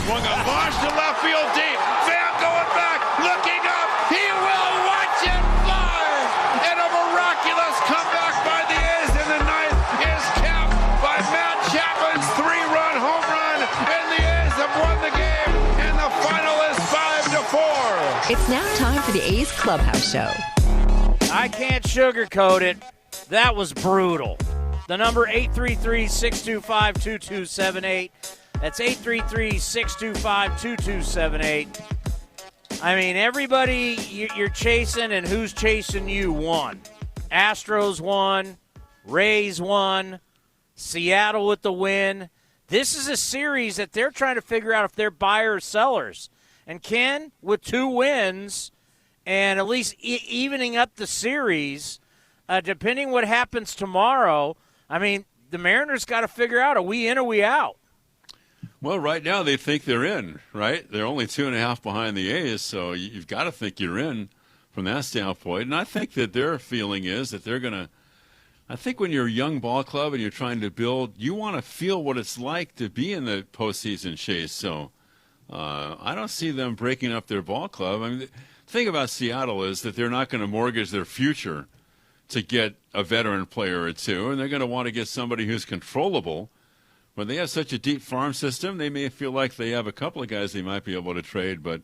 swung a launch to left field deep. Pham going back, looking up. He will watch it fly. And a miraculous comeback by the A's in the ninth is capped by Matt Chapman's 3-run home run. And the A's have won the game. And the final is 5-4. It's now time for the A's Clubhouse Show. I can't sugarcoat it. That was brutal. The number 833-625-2278. That's 833-625-2278. I mean, everybody you're chasing and who's chasing you won. Astros won. Rays won. Seattle with the win. This is a series that they're trying to figure out if they're buyers or sellers. And Ken, with 2 wins and at least evening up the series, depending what happens tomorrow, I mean, the Mariners got to figure out, are we in or we out? Well, right now they think they're in, right? They're only 2.5 behind the A's, so you've got to think you're in from that standpoint. And I think that their feeling is that they're going to – I think when you're a young ball club and you're trying to build, you want to feel what it's like to be in the postseason chase. So I don't see them breaking up their ball club. I mean, the thing about Seattle is that they're not going to mortgage their future to get a veteran player or two, and they're going to want to get somebody who's controllable. When they have such a deep farm system, they may feel like they have a couple of guys they might be able to trade, but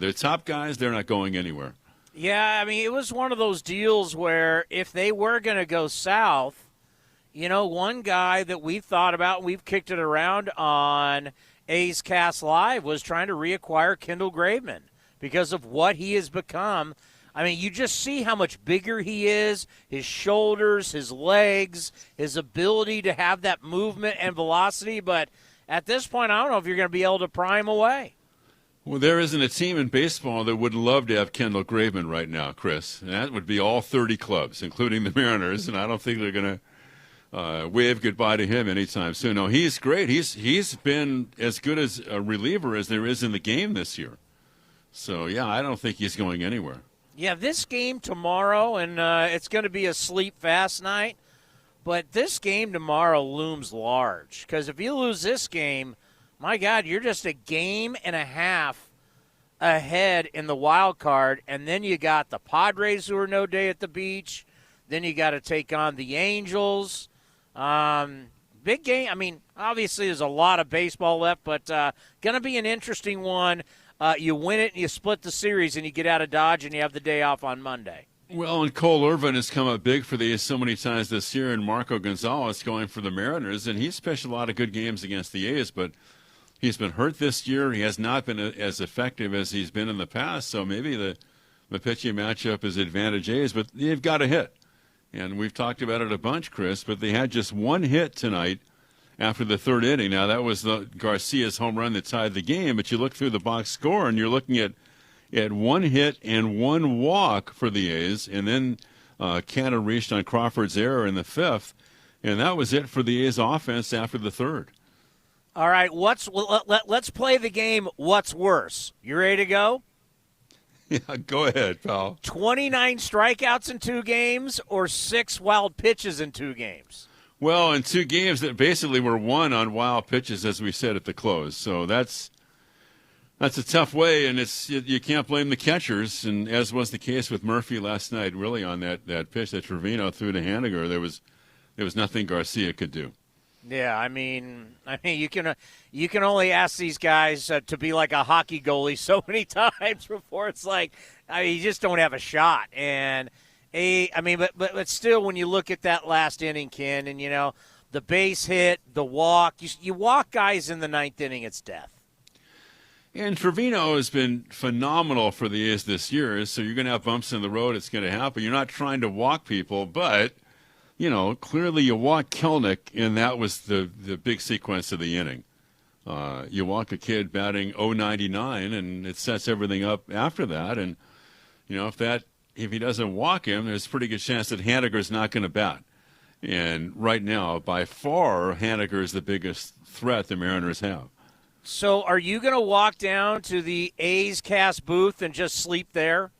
their top guys, they're not going anywhere. Yeah, I mean, it was one of those deals where if they were going to go south, you know, one guy that we've thought about and we've kicked it around on A's Cast Live was trying to reacquire Kendall Graveman because of what he has become. I mean, you just see how much bigger he is, his shoulders, his legs, his ability to have that movement and velocity. But at this point, I don't know if you're going to be able to pry him away. Well, there isn't a team in baseball that would love to have Kendall Graveman right now, Chris. And that would be all 30 clubs, including the Mariners. And I don't think they're going to wave goodbye to him anytime soon. No, he's great. He's been as good as a reliever as there is in the game this year. So, yeah, I don't think he's going anywhere. Yeah, this game tomorrow, and it's going to be a sleep fast night, but this game tomorrow looms large because if you lose this game, my God, you're just a game and a half ahead in the wild card, and then you got the Padres who are no day at the beach. Then you got to take on the Angels. Big game. I mean, obviously there's a lot of baseball left, but going to be an interesting one. You win it and you split the series and you get out of Dodge and you have the day off on Monday. Well, and Cole Irvin has come up big for the A's so many times this year, and Marco Gonzalez going for the Mariners, and he's pitched a lot of good games against the A's, but he's been hurt this year. He has not been as effective as he's been in the past, so maybe the pitching matchup is advantage A's, but they've got a hit. And we've talked about it a bunch, Chris, but they had just one hit tonight after the third inning. Now, that was the Garcia's home run that tied the game, but you look through the box score, and you're looking at one hit and one walk for the A's, and then Canha reached on Crawford's error in the fifth, and that was it for the A's offense after the third. All right, let's play the game what's worse. You ready to go? Yeah, go ahead, pal. 29 strikeouts in 2 games or 6 wild pitches in 2 games? Well, in 2 games that basically were won on wild pitches, as we said at the close. So that's a tough way, and you can't blame the catchers. And as was the case with Murphy last night, really on that pitch that Trevino threw to Haniger, there was nothing Garcia could do. Yeah, I mean, you can only ask these guys to be like a hockey goalie so many times before it's like, you just don't have a shot. And but still, when you look at that last inning, Ken, and the base hit, the walk, you walk guys in the ninth inning, it's death. And Trevino has been phenomenal for the A's this year. So you're going to have bumps in the road. It's going to happen. You're not trying to walk people, but. Clearly you walk Kelenic, and that was the big sequence of the inning. You walk a kid batting .099, and it sets everything up after that. And, if he doesn't walk him, there's a pretty good chance that Haniger's not going to bat. And right now, by far, Haniger is the biggest threat the Mariners have. So are you going to walk down to the A's Cast booth and just sleep there?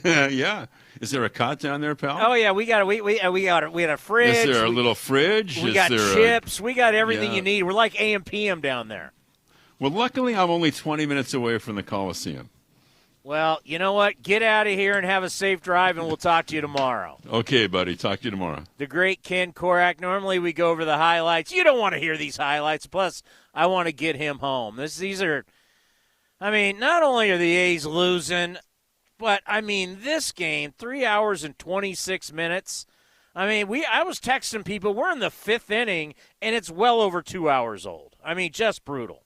Yeah. Is there a cot down there, pal? Oh yeah, we had a fridge. Is there a little fridge? We got chips. We got everything you need. We're like AM/PM down there. Well, luckily, I'm only 20 minutes away from the Coliseum. Well, you know what? Get out of here and have a safe drive, and we'll talk to you tomorrow. Okay, buddy. Talk to you tomorrow. The great Ken Korak. Normally we go over the highlights. You don't want to hear these highlights. Plus, I want to get him home. These are, I mean, not only are the A's losing, but, I mean, this game, 3 hours and 26 minutes. I mean, I was texting people, we're in the 5th inning, and it's well over 2 hours old. I mean, just brutal.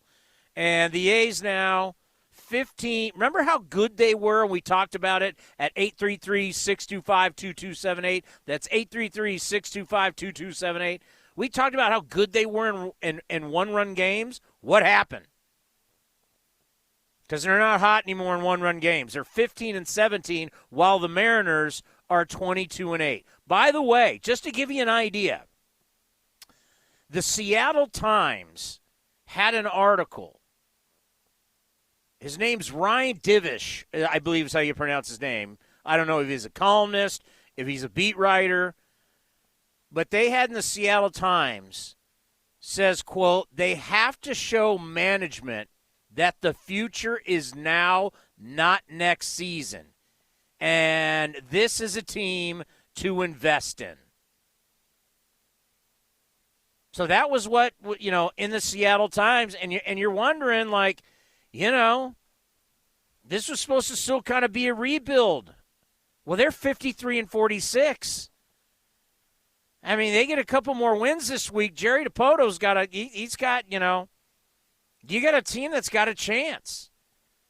And the A's now 15. Remember how good they were? And we talked about it at 833-625-2278. That's 833-625-2278. We talked about how good they were in one-run games. What happened? Because they're not hot anymore in one-run games. They're 15-17, while the Mariners are 22-8. By the way, just to give you an idea, the Seattle Times had an article. His name's Ryan Divish, I believe is how you pronounce his name. I don't know if he's a columnist, if he's a beat writer. But they had in the Seattle Times, says, quote, they have to show management that the future is now, not next season. And this is a team to invest in. So that was what, you know, in the Seattle Times. And you're wondering, like, you know, this was supposed to still kind of be a rebuild. Well, they're 53-46. I mean, they get a couple more wins this week. Jerry DiPoto's got he's got, you know, you got a team that's got a chance.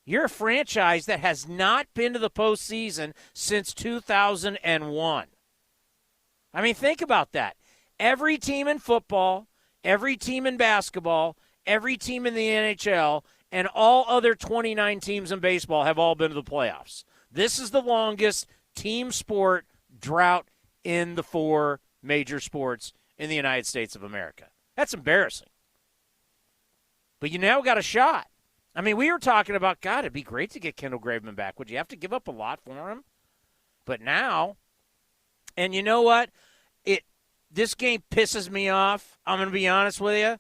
You're a franchise that has not been to the postseason since 2001. I mean, think about that. Every team in football, every team in basketball, every team in the NHL, and all other 29 teams in baseball have all been to the playoffs. This is the longest team sport drought in the 4 major sports in the United States of America. That's embarrassing. But you now got a shot. I mean, we were talking about, God, it'd be great to get Kendall Graveman back. Would you have to give up a lot for him? But now, and you know what? This game pisses me off. I'm going to be honest with you.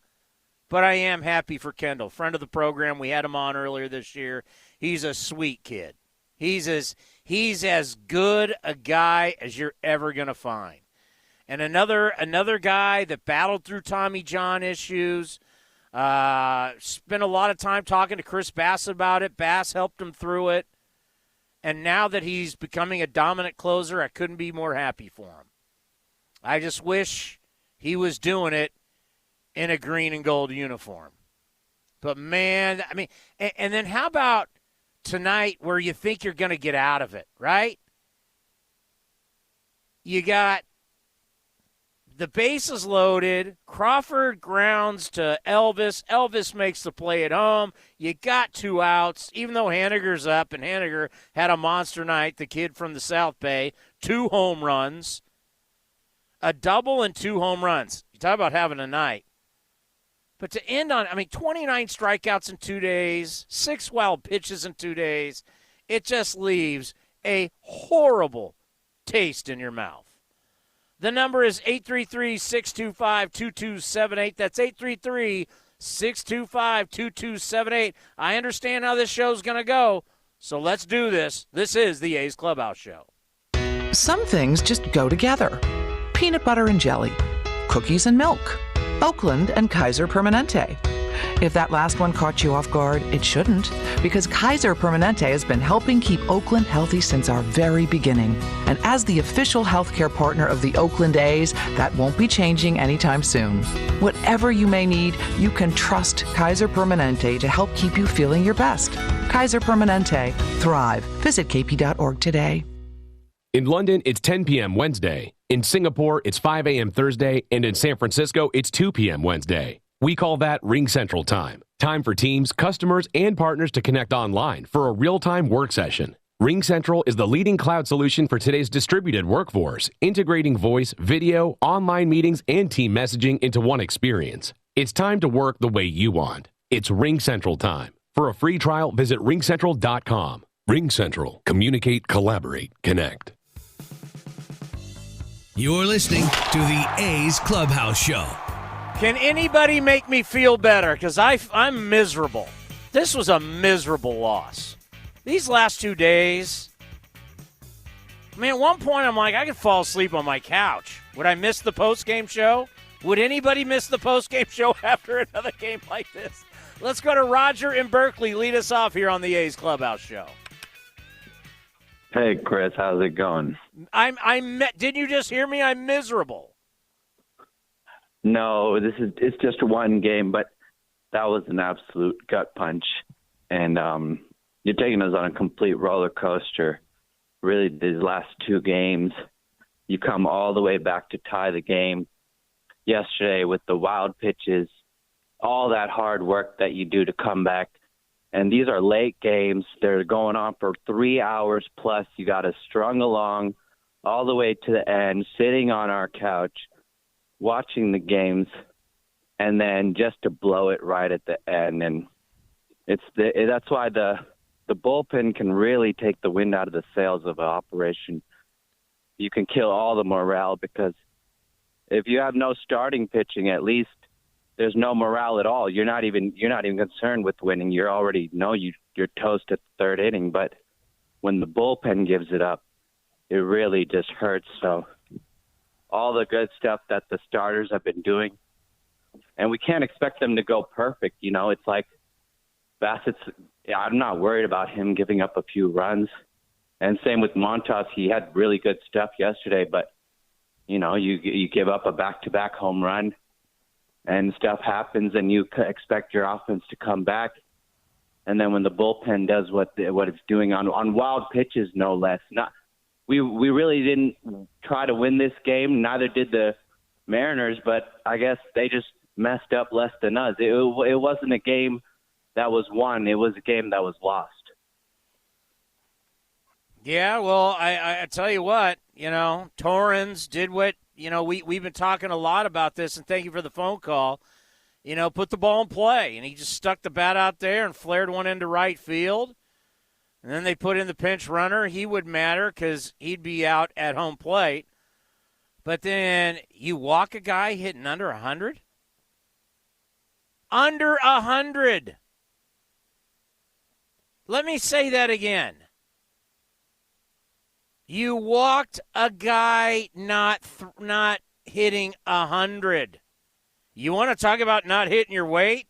But I am happy for Kendall. Friend of the program. We had him on earlier this year. He's a sweet kid. He's as good a guy as you're ever going to find. And another guy that battled through Tommy John issues. Spent a lot of time talking to Chris Bass about it. Bass helped him through it. And now that he's becoming a dominant closer, I couldn't be more happy for him. I just wish he was doing it in a green and gold uniform. But, man, I mean, and then how about tonight where you think you're going to get out of it, right? You got the bases loaded. Crawford grounds to Elvis. Elvis makes the play at home. You got 2 outs, even though Haniger's up, and Haniger had a monster night, the kid from the South Bay. 2 home runs. A double and 2 home runs. You talk about having a night. But to end on, 29 strikeouts in 2 days, 6 wild pitches in 2 days, it just leaves a horrible taste in your mouth. The number is 833-625-2278. That's 833-625-2278. I understand how this show's going to go, so let's do this. This is the A's Clubhouse Show. Some things just go together. Peanut butter and jelly, cookies and milk, Oakland and Kaiser Permanente. If that last one caught you off guard, it shouldn't, because Kaiser Permanente has been helping keep Oakland healthy since our very beginning. And as the official healthcare partner of the Oakland A's, that won't be changing anytime soon. Whatever you may need, you can trust Kaiser Permanente to help keep you feeling your best. Kaiser Permanente. Thrive. Visit kp.org today. In London, it's 10 p.m. Wednesday. In Singapore, it's 5 a.m. Thursday. And in San Francisco, it's 2 p.m. Wednesday. We call that Ring Central Time. Time for teams, customers, and partners to connect online for a real-time work session. Ring Central is the leading cloud solution for today's distributed workforce, integrating voice, video, online meetings, and team messaging into one experience. It's time to work the way you want. It's Ring Central Time. For a free trial, visit ringcentral.com. Ring Central. Communicate, collaborate, connect. You're listening to the A's Clubhouse Show. Can anybody make me feel better? Because I'm miserable. This was a miserable loss. These last 2 days, I mean, at one point I'm like, I could fall asleep on my couch. Would I miss the post-game show? Would anybody miss the post-game show after another game like this? Let's go to Roger in Berkeley. Lead us off here on the A's Clubhouse Show. Hey, Chris, how's it going? Didn't you just hear me? I'm miserable. No, it's just one game, but that was an absolute gut punch. And you're taking us on a complete roller coaster. Really, these last 2 games, you come all the way back to tie the game yesterday with the wild pitches, all that hard work that you do to come back. And these are late games. They're going on for 3 hours plus. You got us strung along all the way to the end, sitting on our couch, watching the games, and then just to blow it right at the end. And that's why the bullpen can really take the wind out of the sails of an operation. You can kill all the morale, because if you have no starting pitching, at least there's no morale at all. You're not even concerned with winning. You already know you're toast at the 3rd inning. But when the bullpen gives it up, it really just hurts. So all the good stuff that the starters have been doing, and we can't expect them to go perfect. You know, it's like Bassett's. I'm not worried about him giving up a few runs. And same with Montas. He had really good stuff yesterday, but, you know, you give up a back-to-back home run and stuff happens, and you expect your offense to come back. And then when the bullpen does what it's doing on wild pitches, no less. We really didn't try to win this game. Neither did the Mariners, but I guess they just messed up less than us. It wasn't a game that was won. It was a game that was lost. Yeah, well, I tell you what, you know, Torrens did what, you know, we've been talking a lot about this, and thank you for the phone call. You know, put the ball in play, and he just stuck the bat out there and flared one into right field. And then they put in the pinch runner. He would matter because he'd be out at home plate. But then you walk a guy hitting under 100? Under 100. Let me say that again. You walked a guy not hitting 100. You want to talk about not hitting your weight?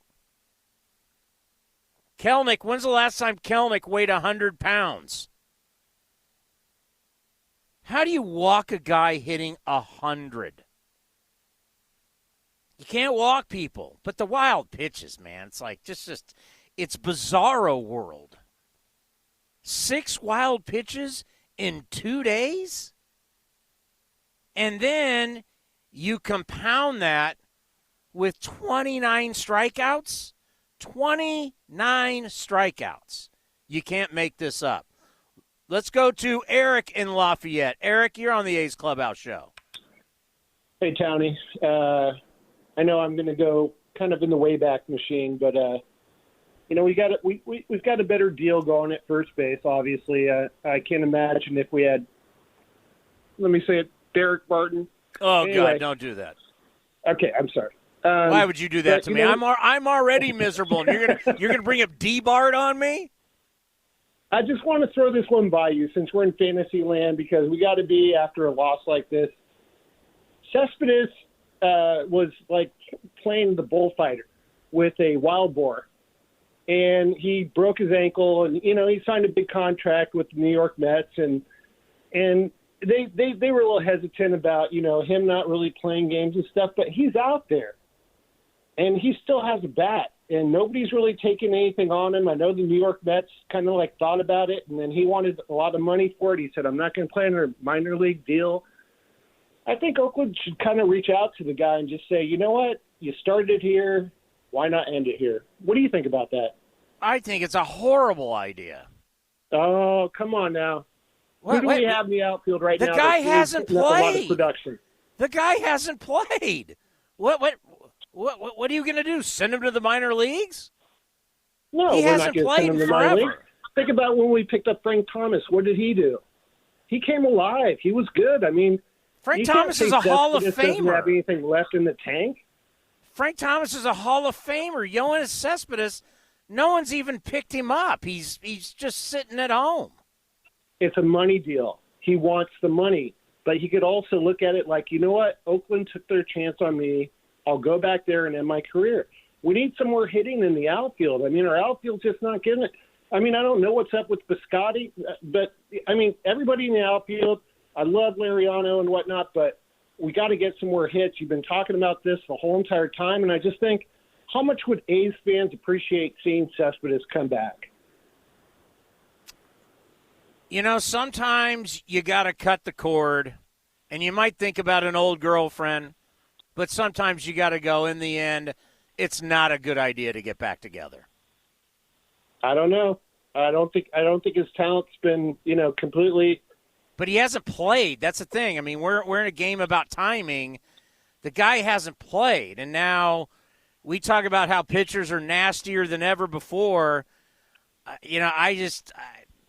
Kelnick, when's the last time Kelnick weighed 100 pounds? How do you walk a guy hitting 100? You can't walk people. But the wild pitches, man, it's like just it's bizarro world. 6 wild pitches in 2 days? And then you compound that with 29 strikeouts. 29 strikeouts. You can't make this up. Let's go to Eric in Lafayette. Eric, you're on the A's Clubhouse Show. Hey, Townie. I know I'm going to go kind of in the Wayback Machine, but you know, we've got a better deal going at first base. Obviously, I can't imagine if we had, let me say it, Derek Barton. Oh anyway. God, don't do that. Okay, I'm sorry. Why would you do that to me? I'm already miserable, and you're gonna bring up D-Bart on me? I just want to throw this one by you since we're in fantasy land, because we got to be after a loss like this. Cespedes was like playing the bullfighter with a wild boar, and he broke his ankle, and you know he signed a big contract with the New York Mets, and they were a little hesitant about him not really playing games and stuff, but he's out there. And he still has a bat, and nobody's really taken anything on him. I know the New York Mets kind of like thought about it, and then he wanted a lot of money for it. He said, I'm not going to play under a minor league deal. I think Oakland should kind of reach out to the guy and just say, you know what? You started it here. Why not end it here? What do you think about that? I think it's a horrible idea. Oh, come on now. Who do we have in the outfield right now? The guy hasn't played. A lot of production. The guy hasn't played. What are you going to do? Send him to the minor leagues? No, he we're hasn't not going to send him to the minor leagues. Think about when we picked up Frank Thomas. What did he do? He came alive. He was good. I mean, Frank Thomas is a Hall of Doesn't Famer. have anything left in the tank. Frank Thomas is a Hall of Famer. Yoenis Cespedes No one's even picked him up. He's just sitting at home. It's a money deal. He wants the money. But he could also look at it like, you know what? Oakland took their chance on me. I'll go back there and end my career. We need some more hitting in the outfield. I mean, our outfield's just not getting it. I mean, I don't know what's up with Biscotti, but, I mean, everybody in the outfield, I love Liriano and whatnot, but we got to get some more hits. You've been talking about this the whole entire time, and I just think, how much would A's fans appreciate seeing Cespedes come back? You know, sometimes you got to cut the cord, and you might think about an old girlfriend, but sometimes you got to go, in the end, it's not a good idea to get back together. I don't know. I don't think his talent's been, completely. But he hasn't played. That's the thing. I mean, we're in a game about timing. The guy hasn't played, and now we talk about how pitchers are nastier than ever before.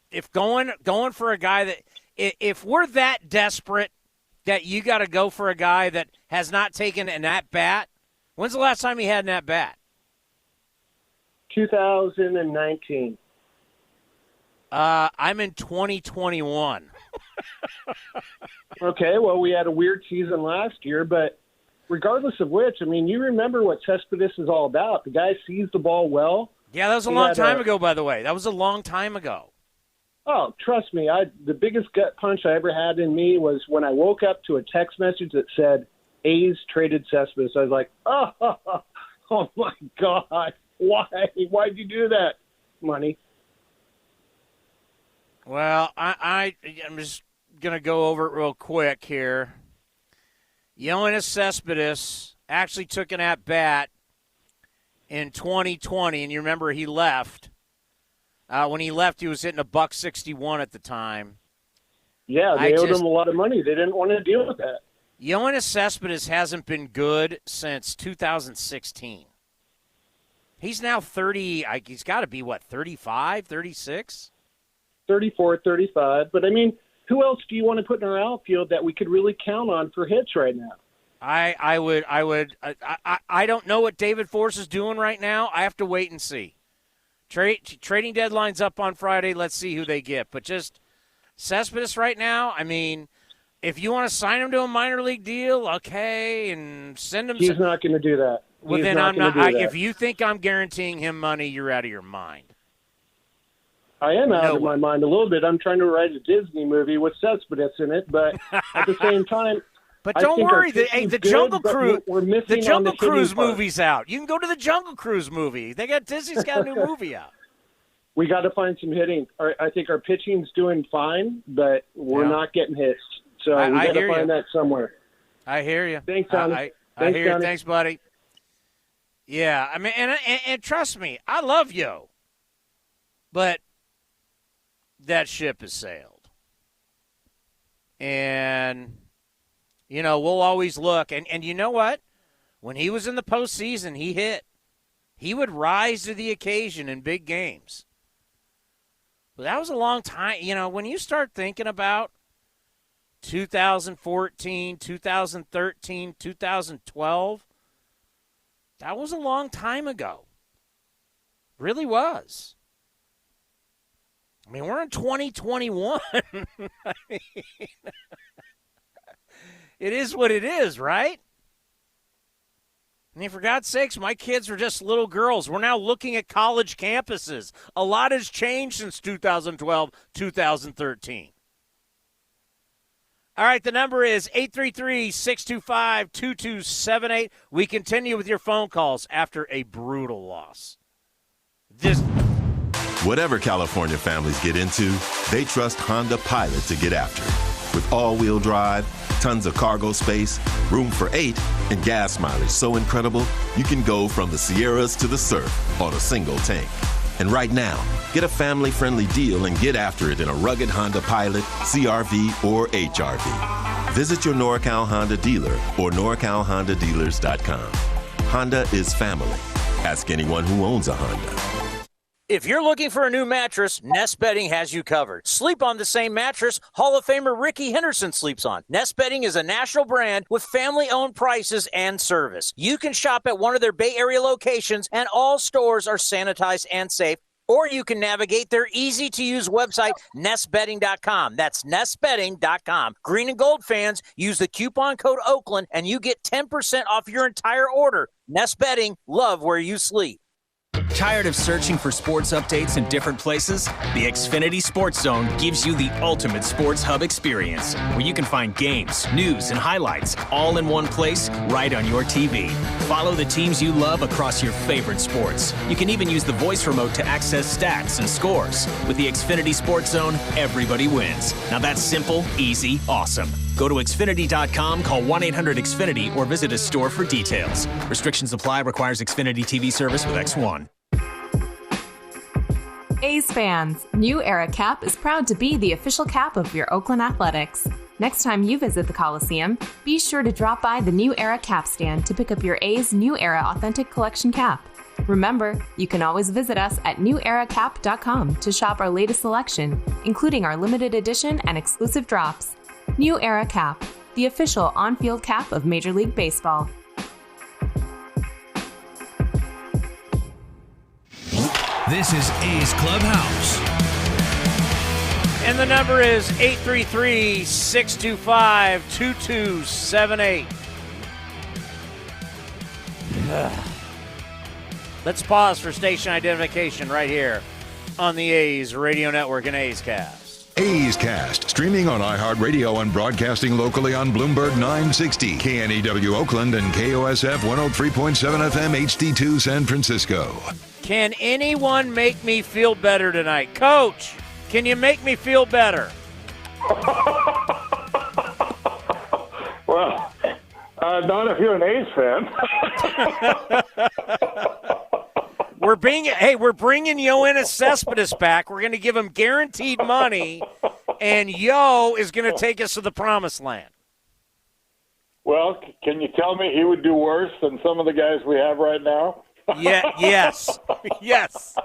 If going for a guy that, if we're that desperate that you got to go for a guy that has not taken an at-bat, when's the last time he had an at-bat? 2019. I'm in 2021. Okay, well, we had a weird season last year, but regardless of which, I mean, you remember what Cespedes is all about. The guy sees the ball well. Yeah, that was a long time ago, by the way. That was a long time ago. Oh, trust me, the biggest gut punch I ever had in me was when I woke up to a text message that said, A's traded Cespedes. I was like, oh my God, why'd you do that? Money. Well, I'm just going to go over it real quick here. Yoenis Cespedes actually took an at-bat in 2020, and you remember he left. When he left, he was hitting $161 at the time. Yeah, they owed him a lot of money. They didn't want to deal with that. Yoenis Cespedes hasn't been good since 2016. He's now 30. He's got to be, 35, 36? 34, 35. But, I mean, who else do you want to put in our outfield that we could really count on for hits right now? I don't know what David Force is doing right now. I have to wait and see. Trading deadline's up on Friday. Let's see who they get. But just Cespedes right now, I mean, if you want to sign him to a minor league deal, okay, and send him. He's not going to do that. Well, then I'm not. If you think I'm guaranteeing him money, you're out of your mind. I am out of my mind a little bit. I'm trying to write a Disney movie with Cespedes in it, but at the same time. But don't worry, the Jungle Cruise, the Jungle Cruise part. movie's out. You can go to the Jungle Cruise movie. Disney's got a new movie out. We got to find some hitting. I think our pitching's doing fine, but we're not getting hits. So we got to find that somewhere. I hear you. Thanks, Tommy. I hear you. Thanks, buddy. Yeah, I mean, and trust me, I love Yo, but that ship has sailed, and. We'll always look. And you know what? When he was in the postseason, he hit. He would rise to the occasion in big games. But that was a long time. When you start thinking about 2014, 2013, 2012, that was a long time ago. Really was. I mean, we're in 2021. I mean, it is what it is, right? I mean, for God's sakes, my kids are just little girls. We're now looking at college campuses. A lot has changed since 2012, 2013. All right, the number is 833-625-2278. We continue with your phone calls after a brutal loss. Whatever California families get into, they trust Honda Pilot to get after it. With all-wheel drive, tons of cargo space, room for 8, and gas mileage so incredible you can go from the Sierras to the surf on a single tank. And right now, get a family-friendly deal and get after it in a rugged Honda Pilot, CR-V, or HR-V. Visit your NorCal Honda dealer or NorCalHondaDealers.com. Honda is family. Ask anyone who owns a Honda. If you're looking for a new mattress, Nest Bedding has you covered. Sleep on the same mattress Hall of Famer Ricky Henderson sleeps on. Nest Bedding is a national brand with family-owned prices and service. You can shop at one of their Bay Area locations, and all stores are sanitized and safe. Or you can navigate their easy-to-use website, nestbedding.com. That's nestbedding.com. Green and gold fans, use the coupon code Oakland, and you get 10% off your entire order. Nest Bedding, love where you sleep. Tired of searching for sports updates in different places? The Xfinity Sports Zone gives you the ultimate sports hub experience, where you can find games, news, and highlights all in one place right on your TV. Follow the teams you love across your favorite sports. You can even use the voice remote to access stats and scores. With the Xfinity Sports Zone, everybody wins. Now that's simple, easy, awesome. Go to Xfinity.com, call 1-800-XFINITY, or visit a store for details. Restrictions apply. Requires Xfinity TV service with X1. A's fans, New Era Cap is proud to be the official cap of your Oakland Athletics. Next time you visit the Coliseum, be sure to drop by the New Era Cap stand to pick up your A's New Era Authentic Collection cap. Remember, you can always visit us at neweracap.com to shop our latest selection, including our limited edition and exclusive drops. New Era Cap, the official on-field cap of Major League Baseball. This is A's Clubhouse. And the number is 833-625-2278. Let's pause for station identification right here on the A's Radio Network and A's Cast. A's Cast, streaming on iHeartRadio and broadcasting locally on Bloomberg 960, KNEW Oakland, and KOSF 103.7 FM HD2 San Francisco. Can anyone make me feel better tonight? Coach, can you make me feel better? Well, not if you're an A's fan. We're bringing Yoenis Cespedes back. We're going to give him guaranteed money, and Yo is going to take us to the promised land. Well, can you tell me he would do worse than some of the guys we have right now? Yes. Yes.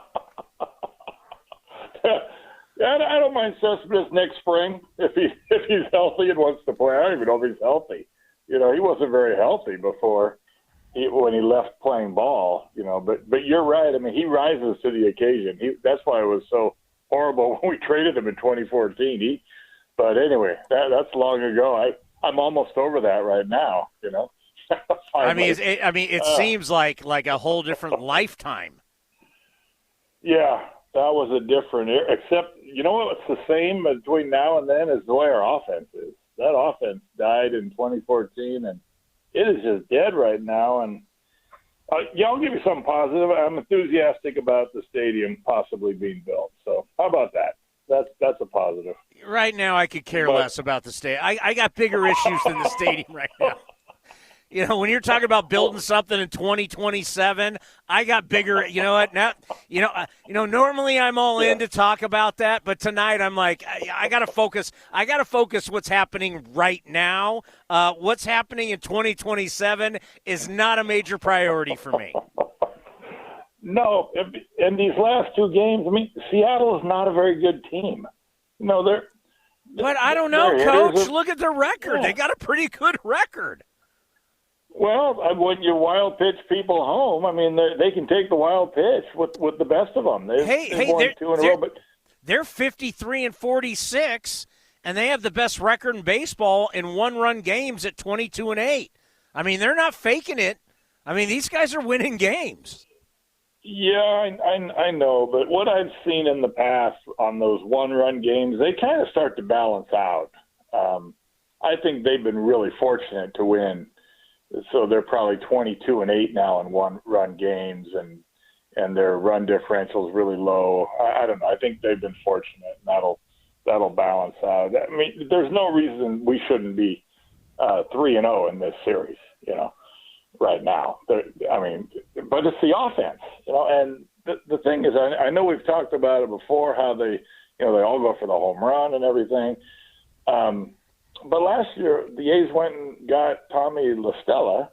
I don't mind Cespedes next spring if he's healthy and wants to play. I don't even know if he's healthy. He wasn't very healthy before when he left playing ball. But you're right. I mean, he rises to the occasion. That's why it was so horrible when we traded him in 2014. But anyway, that's long ago. I'm almost over that right now. It seems like a whole different lifetime. Yeah, that was a different – except, what's the same between now and then is the way our offense is. That offense died in 2014, and it is just dead right now. And, I'll give you something positive. I'm enthusiastic about the stadium possibly being built. So how about that? That's a positive. Right now I could care less about the stadium. I got bigger issues than the stadium right now. When you're talking about building something in 2027, I got bigger. You know what? Now, normally I'm all in to talk about that, but tonight I'm like, I got to focus. I got to focus what's happening right now. What's happening in 2027 is not a major priority for me. No, in these last two games, Seattle is not a very good team. But I don't know, Coach. Look at their record. Yeah. They got a pretty good record. Well, when you wild pitch people home, they can take the wild pitch with the best of them. They've won two in a row, but they're 53-46, and they have the best record in baseball in one-run games at 22-8. They're not faking it. These guys are winning games. Yeah, I know, but what I've seen in the past on those one-run games, they kind of start to balance out. I think they've been really fortunate to win. So they're probably 22-8 now in one-run games, and their run differential is really low. I don't know. I think they've been fortunate, and that'll balance out. There's no reason we shouldn't be 3-0 in this series, right now. But it's the offense, And the thing is, I know we've talked about it before, how they all go for the home run and everything. But last year, the A's went and got Tommy La Stella,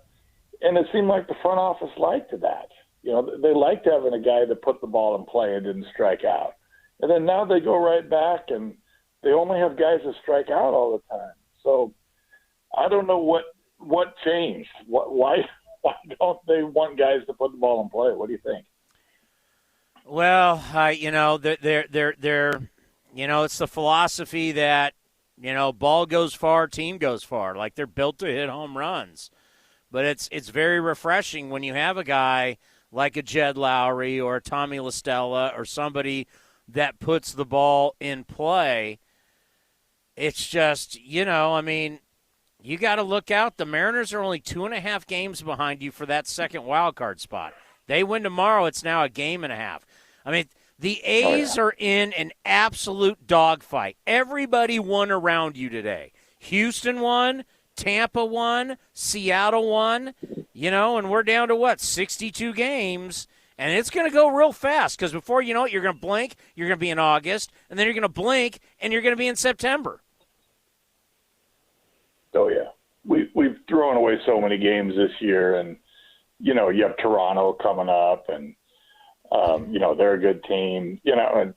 and it seemed like the front office liked that. You know, they liked having a guy that put the ball in play and didn't strike out. And then now they go right back and they only have guys that strike out all the time. So I don't know what changed. Why don't they want guys to put the ball in play? What do you think? Well, you know, they're you know, it's the philosophy that, you know, ball goes far, team goes far. Like, they're built to hit home runs. But it's very refreshing when you have a guy like a Jed Lowry or a Tommy La Stella or somebody that puts the ball in play. It's just, you know, I mean, you got to look out. The Mariners are only 2.5 games behind you for that second wild card spot. They win tomorrow, it's now a game and a half. I mean, the A's are in an absolute dogfight. Everybody won around you today. Houston won, Tampa won, Seattle won, you know, and we're down to, 62 games. And it's going to go real fast because before you know it, you're going to blink, you're going to be in August, and then you're going to blink, and you're going to be in September. Oh, yeah. We've thrown away so many games this year, and, you know, you have Toronto coming up, and, you know, they're a good team, you know, and,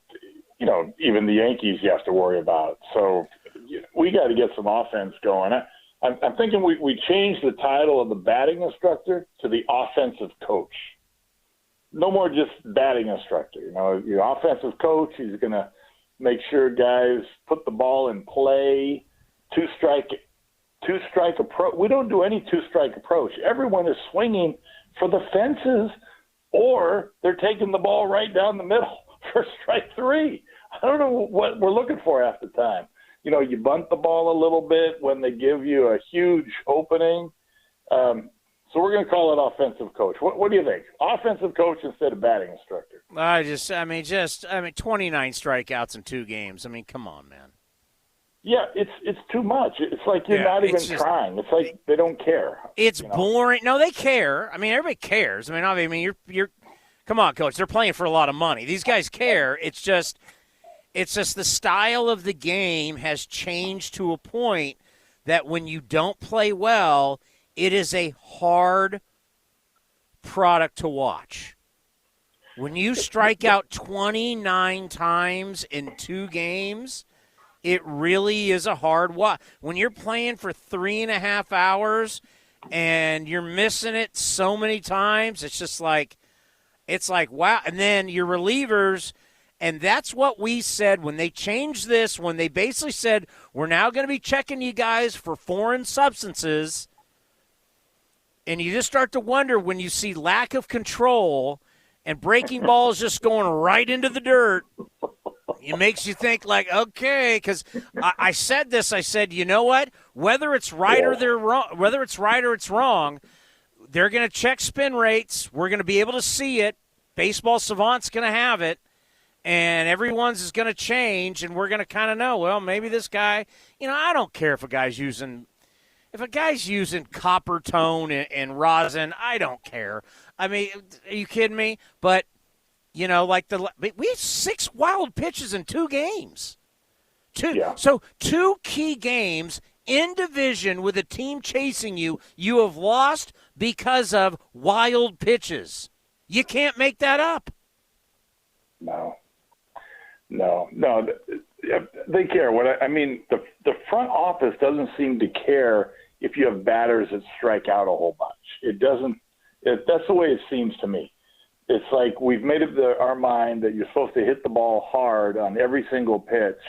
you know, even the Yankees you have to worry about. So we got to get some offense going. I'm thinking we change the title of the batting instructor to the offensive coach. No more just batting instructor. You know, your offensive coach, he's going to make sure guys put the ball in play, two-strike approach. We don't do any two-strike approach. Everyone is swinging for the fences, or they're taking the ball right down the middle for strike three. I don't know what we're looking for half the time. You know, you bunt the ball a little bit when they give you a huge opening. So we're going to call it offensive coach. What do you think? Offensive coach instead of batting instructor. 29 strikeouts in 2 games. I mean, come on, man. Yeah, it's too much. It's like you're not even trying. It's like they don't care. It's boring. No, they care. I mean, everybody cares. I mean, you're come on, coach. They're playing for a lot of money. These guys care. It's just the style of the game has changed to a point that when you don't play well, it is a hard product to watch. When you strike out 29 times in 2 games, it really is a hard watch. When you're playing for 3.5 hours and you're missing it so many times, it's like, wow. And then your relievers, and that's what we said when they changed this, when they basically said, we're now going to be checking you guys for foreign substances. And you just start to wonder when you see lack of control and breaking balls just going right into the dirt. It makes you think, like, okay, because I said this. I said, you know what? Whether it's right or it's wrong, they're going to check spin rates. We're going to be able to see it. Baseball Savant's going to have it, and everyone's is going to change, and we're going to kind of know. Well, maybe this guy. You know, I don't care if a guy's using copper tone and rosin. I don't care. I mean, are you kidding me? But. You know, like we have 6 wild pitches in 2 games. So 2 key games in division with a team chasing you, you have lost because of wild pitches. You can't make that up. No. They care. The front office doesn't seem to care if you have batters that strike out a whole bunch. It doesn't. That's the way it seems to me. It's like we've made up our mind that you're supposed to hit the ball hard on every single pitch,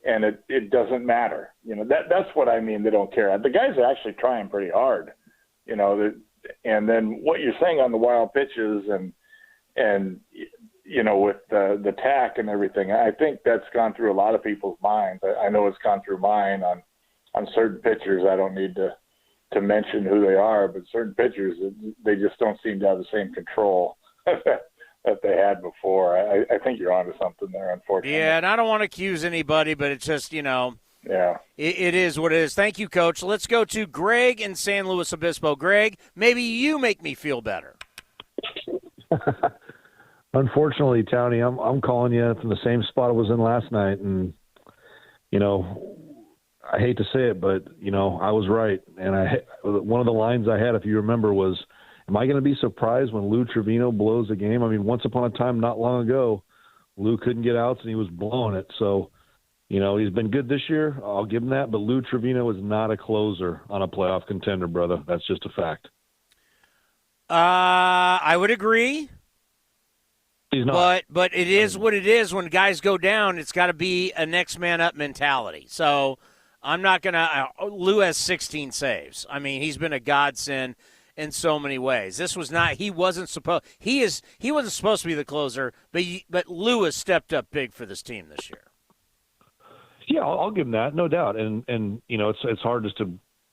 and it doesn't matter. You know, that's what I mean. They don't care. The guys are actually trying pretty hard. You know, and then what you're saying on the wild pitches and you know, with the tack and everything, I think that's gone through a lot of people's minds. I know it's gone through mine on certain pitchers. I don't need to mention who they are, but certain pitchers, they just don't seem to have the same control that they had before. I think you're onto something there, unfortunately. Yeah, and I don't want to accuse anybody, but it's just, you know, it is what it is. Thank you, Coach. Let's go to Greg in San Luis Obispo. Greg, maybe you make me feel better. Unfortunately, Townie, I'm calling you from the same spot I was in last night, and, you know, I hate to say it, but, you know, I was right. And one of the lines I had, if you remember, was, am I going to be surprised when Lou Trevino blows a game? I mean, once upon a time, not long ago, Lou couldn't get outs and he was blowing it. So, he's been good this year. I'll give him that. But Lou Trevino is not a closer on a playoff contender, brother. That's just a fact. I would agree. He's not. But it is what it is. When guys go down, it's got to be a next man up mentality. So I'm not going to Lou has 16 saves. I mean, he's been a godsend in so many ways. This was not – he wasn't supposed – he wasn't supposed to be the closer, but Lou has stepped up big for this team this year. Yeah, I'll give him that, no doubt. And it's hard just to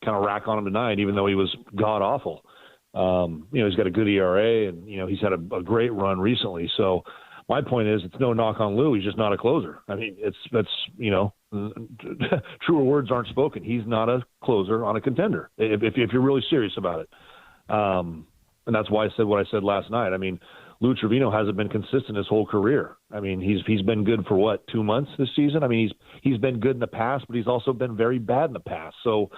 kind of rack on him tonight, even though he was god-awful. He's got a good ERA, and he's had a great run recently. So my point is, it's no knock on Lou. He's just not a closer. I mean, truer words aren't spoken. He's not a closer on a contender. If you're really serious about it, and that's why I said what I said last night. I mean, Lou Trevino hasn't been consistent his whole career. I mean, he's been good for 2 months this season. I mean, he's been good in the past, but he's also been very bad in the past. So.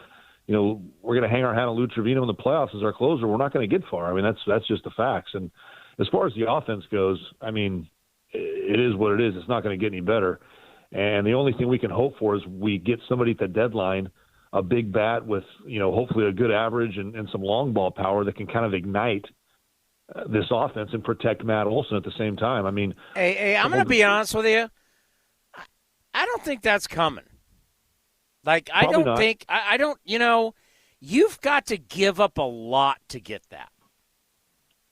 We're going to hang our hat on Lou Trevino in the playoffs as our closer. We're not going to get far. I mean, that's just the facts. And as far as the offense goes, I mean, it is what it is. It's not going to get any better. And the only thing we can hope for is we get somebody at the deadline, a big bat with, hopefully a good average and some long ball power that can kind of ignite this offense and protect Matt Olson at the same time. I mean, hey, I'm going to be honest with you. I don't think that's coming. Like, I don't think – I don't – you've got to give up a lot to get that.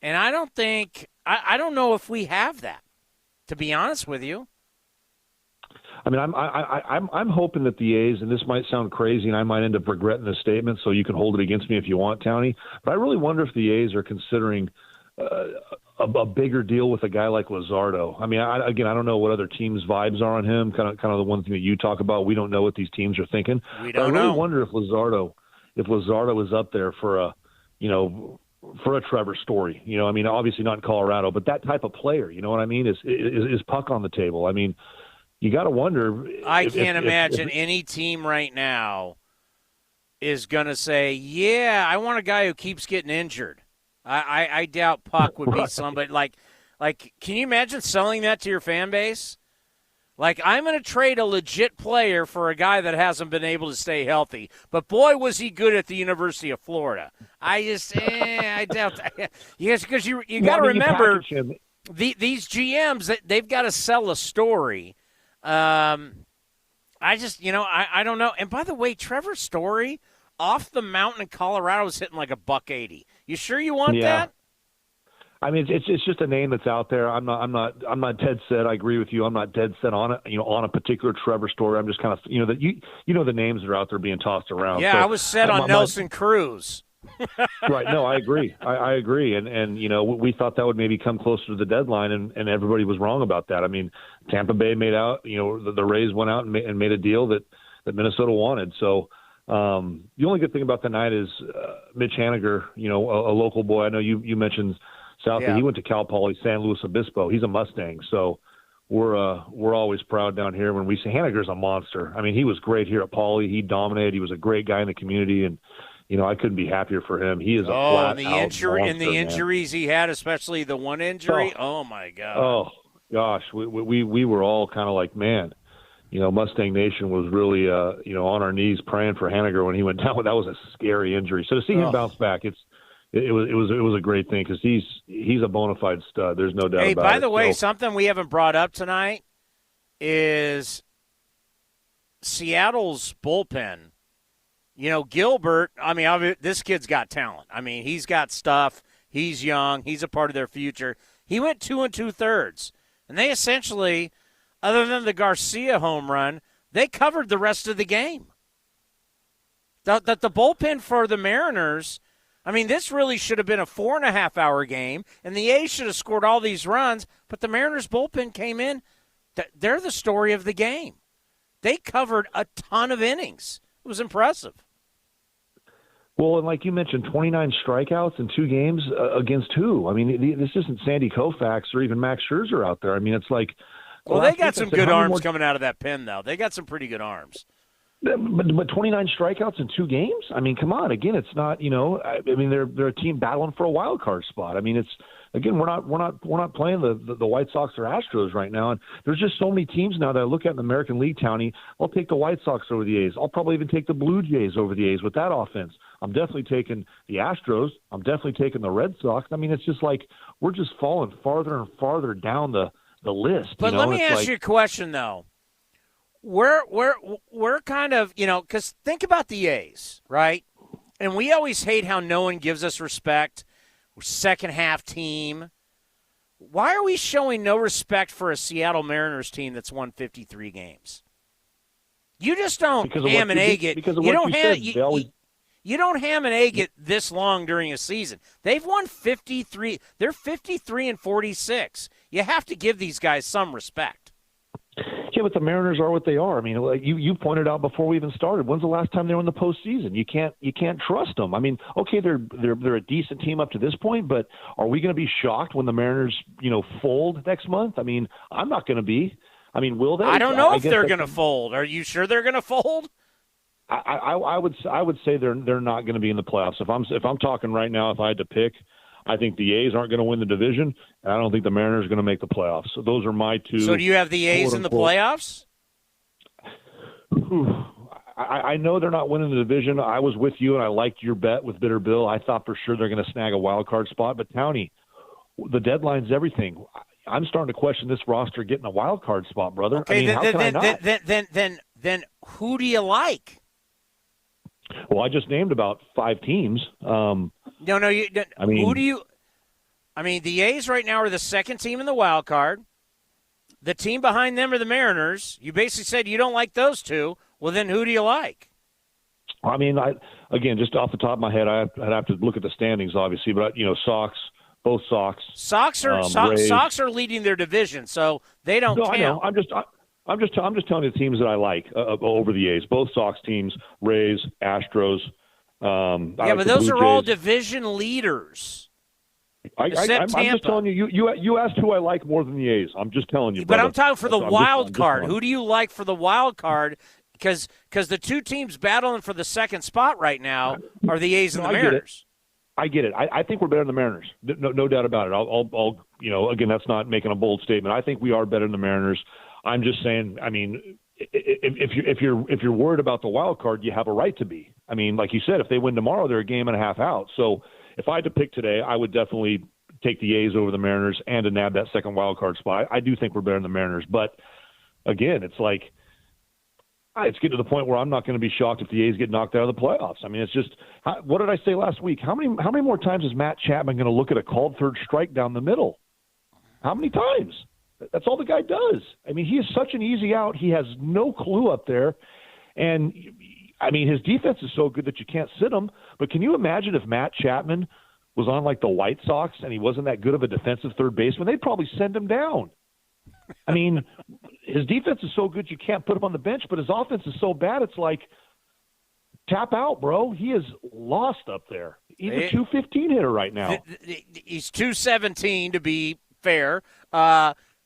And I don't think – I don't know if we have that, to be honest with you. I mean, I'm hoping that the A's, and this might sound crazy, and I might end up regretting this statement, so you can hold it against me if you want, Townie, but I really wonder if the A's are considering a bigger deal with a guy like Luzardo. I mean, I don't know what other teams' vibes are on him. Kind of the one thing that you talk about. We don't know what these teams are thinking. We don't know. I really know. wonder if Luzardo is up there for a Trevor Story. I mean, obviously not in Colorado, but that type of player. You know what I mean? Is Puck on the table? I mean, you got to wonder. I can't imagine any team right now is going to say, "Yeah, I want a guy who keeps getting injured." I doubt Puck would be somebody like, can you imagine selling that to your fan base? Like, I'm going to trade a legit player for a guy that hasn't been able to stay healthy. But, boy, was he good at the University of Florida. I doubt that. Yes, because you got to remember, these GMs, they've got to sell a story. I don't know. And, by the way, Trevor Story – off the mountain in Colorado is hitting like $180. You sure you want that? I mean, it's just a name that's out there. I'm not dead set. I agree with you. I'm not dead set on it. On a particular Trevor Story. I'm just kind of the names that are out there being tossed around. Yeah, so, I was set on Nelson Cruz. Right. No, I agree. I agree. And we thought that would maybe come closer to the deadline, and everybody was wrong about that. I mean, Tampa Bay made out. The Rays went out and made a deal that Minnesota wanted. So. The only good thing about the night is Mitch Haniger, a local boy. I know you mentioned Southie. Yeah. He went to Cal Poly San Luis Obispo. He's a Mustang, so we're always proud down here when we say Haniger's a monster. I mean, he was great here at Poly. He dominated. He was a great guy in the community, and I couldn't be happier for him. He is a flat out monster, and the injuries he had, especially the one injury. Oh my God. Oh gosh, we were all kind of like, man. Mustang Nation was really, on our knees praying for Haniger when he went down. That was a scary injury. So to see him bounce back, it was a great thing because he's a bona fide stud. There's no doubt about it. Hey, by the way, something we haven't brought up tonight is Seattle's bullpen. Gilbert. I mean, this kid's got talent. I mean, he's got stuff. He's young. He's a part of their future. He went 2 2/3, and they essentially. Other than the Garcia home run, they covered the rest of the game. The bullpen for the Mariners, I mean, this really should have been a 4.5-hour game, and the A's should have scored all these runs, but the Mariners bullpen came in. They're the story of the game. They covered a ton of innings. It was impressive. Well, and like you mentioned, 29 strikeouts in 2 games against who? I mean, this isn't Sandy Koufax or even Max Scherzer out there. I mean, it's like – Well, they got some good arms coming out of that pen, though. They got some pretty good arms. But 29 strikeouts in 2 games? I mean, come on. Again, it's not, I mean, they're a team battling for a wild card spot. I mean, it's, again, we're not playing the White Sox or Astros right now. And there's just so many teams now that I look at in the American League, Townie. I'll take the White Sox over the A's. I'll probably even take the Blue Jays over the A's with that offense. I'm definitely taking the Astros. I'm definitely taking the Red Sox. I mean, it's just like we're just falling farther and farther down the list. But let me ask you a question, though. We're kind of, because think about the A's, right? And we always hate how no one gives us respect. We're second-half team. Why are we showing no respect for a Seattle Mariners team that's won 53 games? You just don't ham and egg it. You don't ham and egg it this long during a season. They've won 53. They're 53 and 46. You have to give these guys some respect. Yeah, but the Mariners are what they are. I mean, like you pointed out before we even started. When's the last time they were in the postseason? You can't trust them. I mean, okay, they're a decent team up to this point, but are we going to be shocked when the Mariners fold next month? I mean, I'm not going to be. I mean, will they? I don't know if they're going to fold. Are you sure they're going to fold? I would say they're not going to be in the playoffs. If I'm talking right now, if I had to pick, I think the A's aren't going to win the division, and I don't think the Mariners are going to make the playoffs. So those are my two. So do you have the A's in the playoffs? I know they're not winning the division. I was with you, and I liked your bet with Bitter Bill. I thought for sure they're going to snag a wild card spot. But, Townie, the deadline's everything. I'm starting to question this roster getting a wild card spot, brother. Okay, I mean, how can I not? Then who do you like? Well, I just named about 5 teams. Who do you – I mean, the A's right now are the second team in the wild card. The team behind them are the Mariners. You basically said you don't like those two. Well, then who do you like? I mean, again, just off the top of my head, I'd have to look at the standings, obviously. But, Sox, both Sox. Sox are leading their division, so they don't count. I know. I'm just telling you the teams that I like over the A's. Both Sox teams, Rays, Astros. But those are all division leaders. I'm just telling you. You asked who I like more than the A's. I'm just telling you. But I'm talking for the wild card. Who do you like for the wild card? Because the two teams battling for the second spot right now are the A's and the Mariners. I get it. I think we're better than the Mariners. No doubt about it. I'll again, that's not making a bold statement. I think we are better than the Mariners. I'm just saying, I mean, if you're worried about the wild card, you have a right to be. I mean, like you said, if they win tomorrow, they're a game and a half out. So if I had to pick today, I would definitely take the A's over the Mariners and to nab that second wild card spot. I do think we're better than the Mariners. But again, it's like it's getting to the point where I'm not going to be shocked if the A's get knocked out of the playoffs. I mean, it's just what did I say last week? How many more times is Matt Chapman going to look at a called third strike down the middle? How many times? That's all the guy does. I mean, he is such an easy out. He has no clue up there. And, I mean, his defense is so good that you can't sit him. But can you imagine if Matt Chapman was on, like, the White Sox and he wasn't that good of a defensive third baseman? They'd probably send him down. I mean, his defense is so good you can't put him on the bench, but his offense is so bad it's like, tap out, bro. He is lost up there. He's a 215 hitter right now. He's 217 to be fair.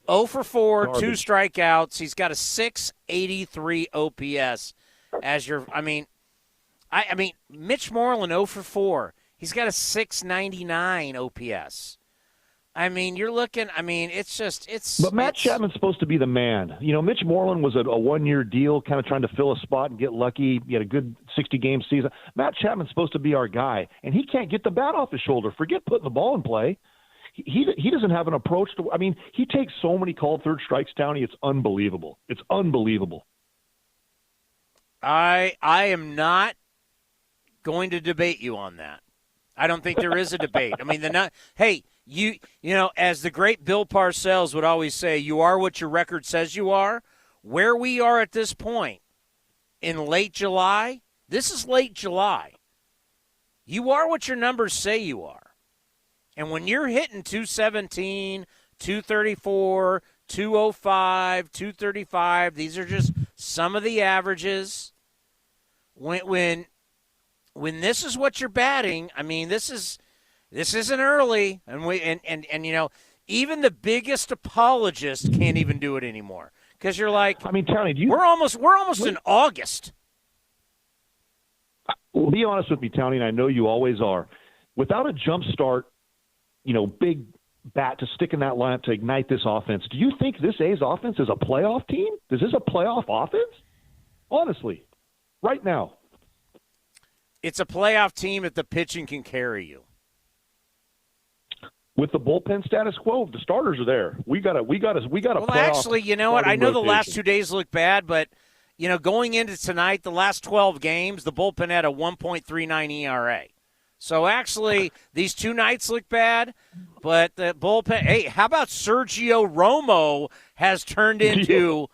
0 for 4, Garbage. 2 strikeouts. He's got a 683 OPS. I mean, Mitch Moreland 0 for 4. He's got a 699 OPS. I mean, you're looking. I mean, it's. But Matt Chapman's supposed to be the man. Mitch Moreland was a 1-year deal, kind of trying to fill a spot and get lucky. He had a good 60-game season. Matt Chapman's supposed to be our guy, and he can't get the bat off his shoulder. Forget putting the ball in play. He doesn't have an approach to. I mean, he takes so many called third strikes down. It's unbelievable. It's unbelievable. I am not going to debate you on that. I don't think there is a debate. I mean, hey, you know, as the great Bill Parcells would always say, you are what your record says you are. Where we are at this point in late July, this is late July. You are what your numbers say you are. And when you're hitting 217, 234, 205, 235, these are just some of the averages. When this is what you're batting, I mean, this isn't early, and you know, even the biggest apologist can't even do it anymore because you're like, I mean, Tony, we're almost in August. Well, be honest with me, Townie, and I know you always are. Without a jump start, big bat to stick in that lineup to ignite this offense, do you think this A's offense is a playoff team? Is this a playoff offense? Honestly, right now. It's a playoff team if the pitching can carry you. With the bullpen status quo, the starters are there. We got a Well, actually, you know what? I know the last 2 days look bad, but going into tonight, the last 12 games, the bullpen had a 1.39 ERA. So actually, these 2 nights look bad, but the bullpen. Hey, how about Sergio Romo has turned into?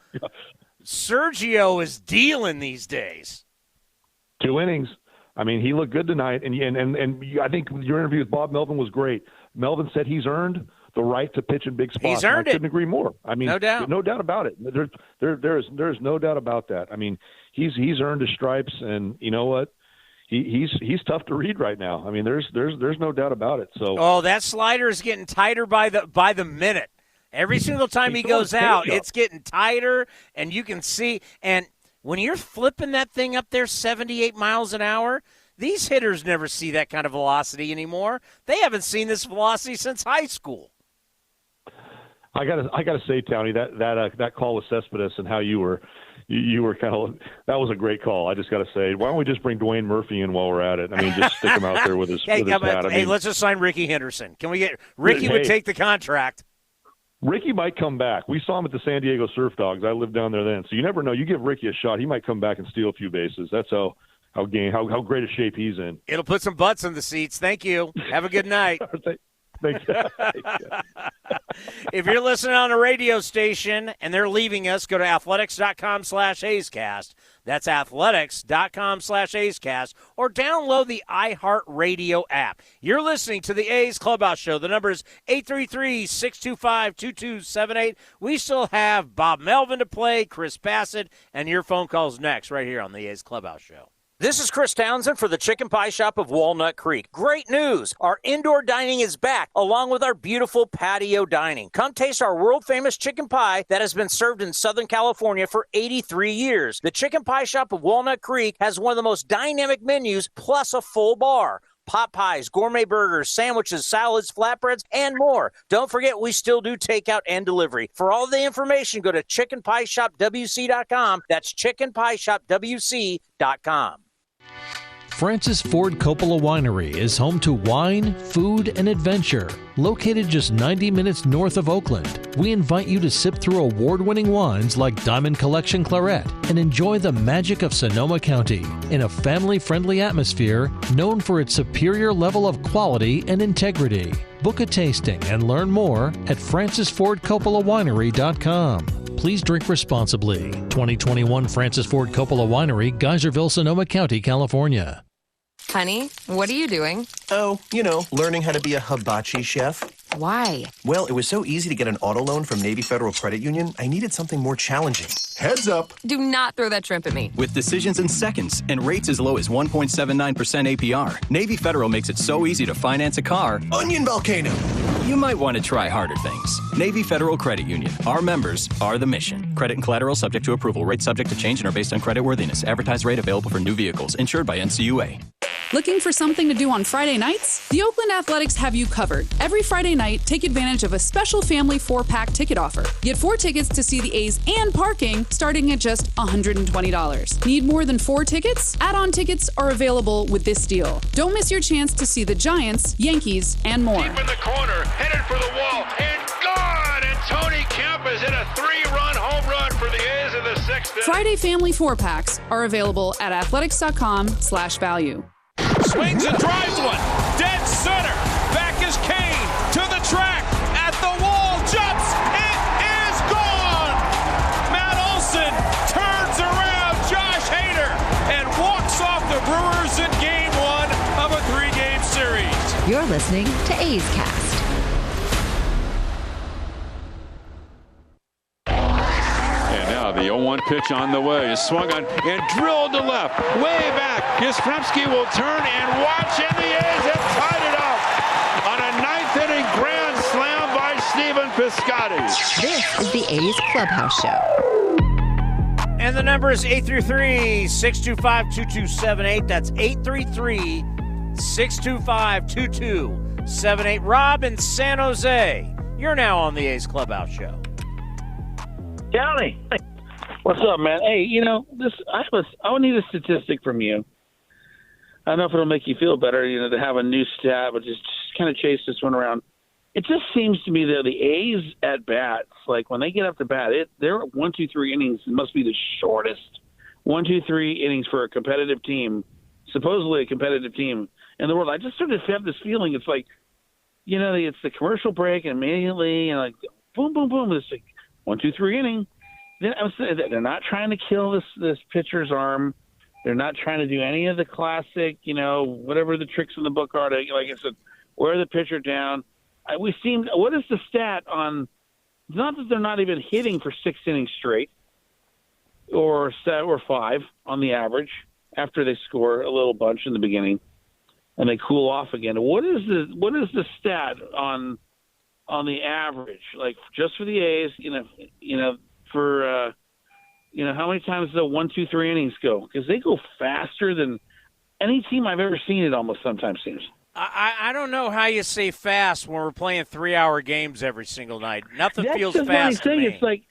Sergio is dealing these days. 2 innings. I mean, he looked good tonight, and I think your interview with Bob Melvin was great. Melvin said he's earned the right to pitch in big spots. He's earned it. I couldn't agree more. I mean, no doubt, no doubt about it. There's no doubt about that. I mean, he's earned his stripes, and you know what? He's tough to read right now. I mean, there's no doubt about it. So that slider is getting tighter by the minute. Every single time he goes out, it's getting tighter, and you can see. And when you're flipping that thing up there 78 miles an hour, these hitters never see that kind of velocity anymore. They haven't seen this velocity since high school. I gotta say, Townie, that call with Cespedes and how you were kind of, that was a great call. I just got to say, why don't we just bring Dwayne Murphy in while we're at it? I mean, just stick him out there with his bat. Hey, let's just sign Ricky Henderson. Can we get Ricky? Would take the contract. Ricky might come back. We saw him at the San Diego Surf Dogs. I lived down there then, so you never know. You give Ricky a shot, he might come back and steal a few bases. That's how great a shape he's in. It'll put some butts in the seats. Thank you. Have a good night. Thanks. If you're listening on a radio station and they're leaving us, go to athletics.com/A'sCast. That's athletics.com/A'sCast, or download the iHeartRadio app. You're listening to the A's Clubhouse Show. The number is 833-625-2278. We still have Bob Melvin to play, Chris Bassett, and your phone calls next right here on the A's Clubhouse Show. This is Chris Townsend for the Chicken Pie Shop of Walnut Creek. Great news! Our indoor dining is back, along with our beautiful patio dining. Come taste our world-famous chicken pie that has been served in Southern California for 83 years. The Chicken Pie Shop of Walnut Creek has one of the most dynamic menus, plus a full bar. Pot pies, gourmet burgers, sandwiches, salads, flatbreads, and more. Don't forget, we still do takeout and delivery. For all the information, go to chickenpieshopwc.com. That's chickenpieshopwc.com. Francis Ford Coppola Winery is home to wine, food, and adventure. Located just 90 minutes north of Oakland, we invite you to sip through award-winning wines like Diamond Collection Claret and enjoy the magic of Sonoma County in a family-friendly atmosphere known for its superior level of quality and integrity. Book a tasting and learn more at francisfordcoppolawinery.com. Please drink responsibly. 2021 Francis Ford Coppola Winery, Geyserville, Sonoma County, California. Honey, what are you doing? Oh, learning how to be a hibachi chef. Why? Well, it was so easy to get an auto loan from Navy Federal Credit Union, I needed something more challenging. Heads up. Do not throw that shrimp at me. With decisions in seconds and rates as low as 1.79% APR, Navy Federal makes it so easy to finance a car. Onion volcano. You might want to try harder things. Navy Federal Credit Union. Our members are the mission. Credit and collateral subject to approval. Rates subject to change and are based on credit worthiness. Advertised rate available for new vehicles. Insured by NCUA. Looking for something to do on Friday nights? The Oakland Athletics have you covered. Every Friday night, take advantage of a special family 4-pack ticket offer. Get 4 tickets to see the A's and parking starting at just $120. Need more than 4 tickets? Add-on tickets are available with this deal. Don't miss your chance to see the Giants, Yankees, and more. Deep in the corner, headed for the wall, and gone! And Tony Kemp has hit a 3-run home run for the A's in the 6th. Friday family 4-packs are available at athletics.com/value. Swings and drives one. Dead center. Back is Kane to the track. At the wall. Jumps. It is gone. Matt Olson turns around Josh Hader and walks off the Brewers in Game 1 of a 3-game series. You're listening to A's Cast. The 0-1 pitch on the way is swung on and drilled to left, way back. Yastrzemski will turn and watch, and the A's have tied it up on a 9th-inning grand slam by Stephen Piscotty. This is the A's Clubhouse Show. And the number is 833-625-2278. That's 833-625-2278. Rob in San Jose, you're now on the A's Clubhouse Show. County. What's up, man? Hey, I need a statistic from you. I don't know if it'll make you feel better, to have a new stat, but just kind of chase this one around. It just seems to me that the A's at bats, like when they get up to bat, their 1, 2, 3 innings must be the shortest 1, 2, 3 innings for a competitive team, supposedly a competitive team in the world. I just sort of have this feeling. It's like, it's the commercial break and immediately, and like boom, boom, boom. It's like 1, 2, 3 inning. Then I was saying that they're not trying to kill this pitcher's arm. They're not trying to do any of the classic, whatever the tricks in the book are to, like I said, wear the pitcher down. What is the stat on, not that they're not even hitting for 6 innings straight or 5 on the average after they score a little bunch in the beginning and they cool off again. What is the stat on the average, like just for the A's, for, how many times the 1, 2, 3 innings go? Because they go faster than any team I've ever seen. It almost sometimes seems. I don't know how you say fast when we're playing 3-hour games every single night. Nothing feels fast. That's the funny thing. It's like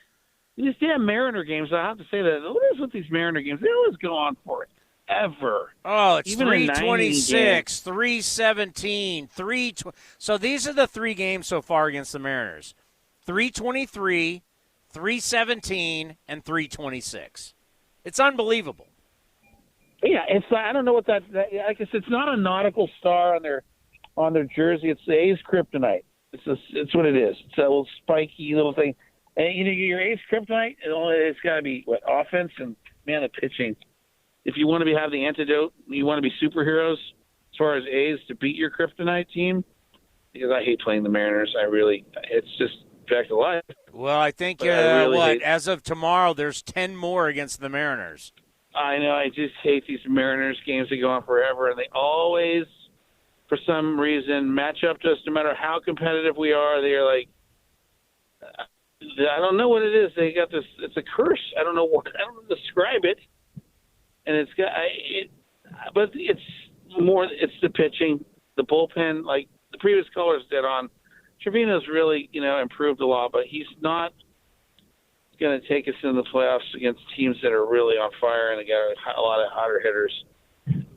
these damn Mariner games. I have to say that. What is with these Mariner games? They always go on forever. Oh, it's Even 326, 317, 320. So these are the 3 games so far against the Mariners: 323, 317, and 326. It's unbelievable. Yeah, it's I don't know what that like I said, it's not a nautical star on their jersey. It's the A's kryptonite. It's what it is. It's a little spiky little thing. And your A's kryptonite, it's got to be offense and the pitching. If you want to have the antidote, you want to be superheroes as far as A's to beat your kryptonite team. Because I hate playing the Mariners. It's just fact of life. Well, I think as of tomorrow, there's 10 more against the Mariners. I know. I just hate these Mariners games that go on forever, and they always, for some reason, match up to us. No matter how competitive we are, they're like, I don't know what it is. They got this. It's a curse. I don't know describe it. And but it's more. It's the pitching, the bullpen. Like the previous callers did on, Trevino's really improved a lot, but he's not going to take us into the playoffs against teams that are really on fire and they got a lot of hotter hitters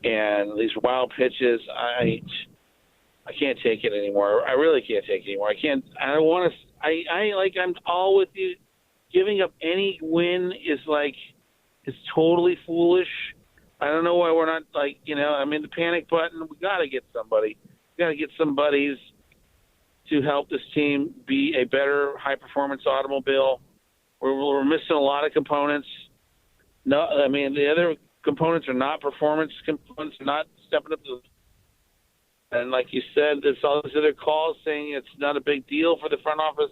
and these wild pitches. I can't take it anymore. I really can't take it anymore. I don't want to. I'm all with you. Giving up any win is totally foolish. I don't know why we're not the panic button. We got to get somebody. We got to get some buddies to help this team be a better high performance automobile. We're missing a lot of components. No, the other components are not performance components, not stepping up to. And like you said, there's all these other calls saying it's not a big deal for the front office.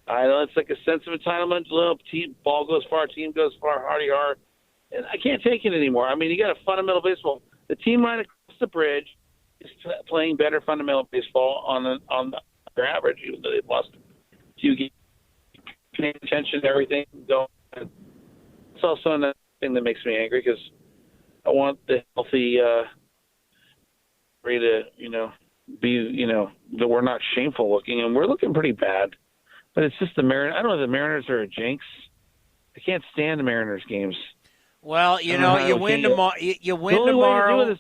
I know it's like a sense of entitlement. Ball goes far, team goes far, hardy hard. And I can't take it anymore. You got a fundamental baseball. The team right across the bridge is playing better fundamental baseball on their average, even though they've lost a few games. Paying attention to everything going. It's also another thing that makes me angry because I want the healthy to be that we're not shameful looking, and we're looking pretty bad. But it's just the Mariners. I don't know if the Mariners are a jinx. I can't stand the Mariners games. Well, you win tomorrow. You win tomorrow.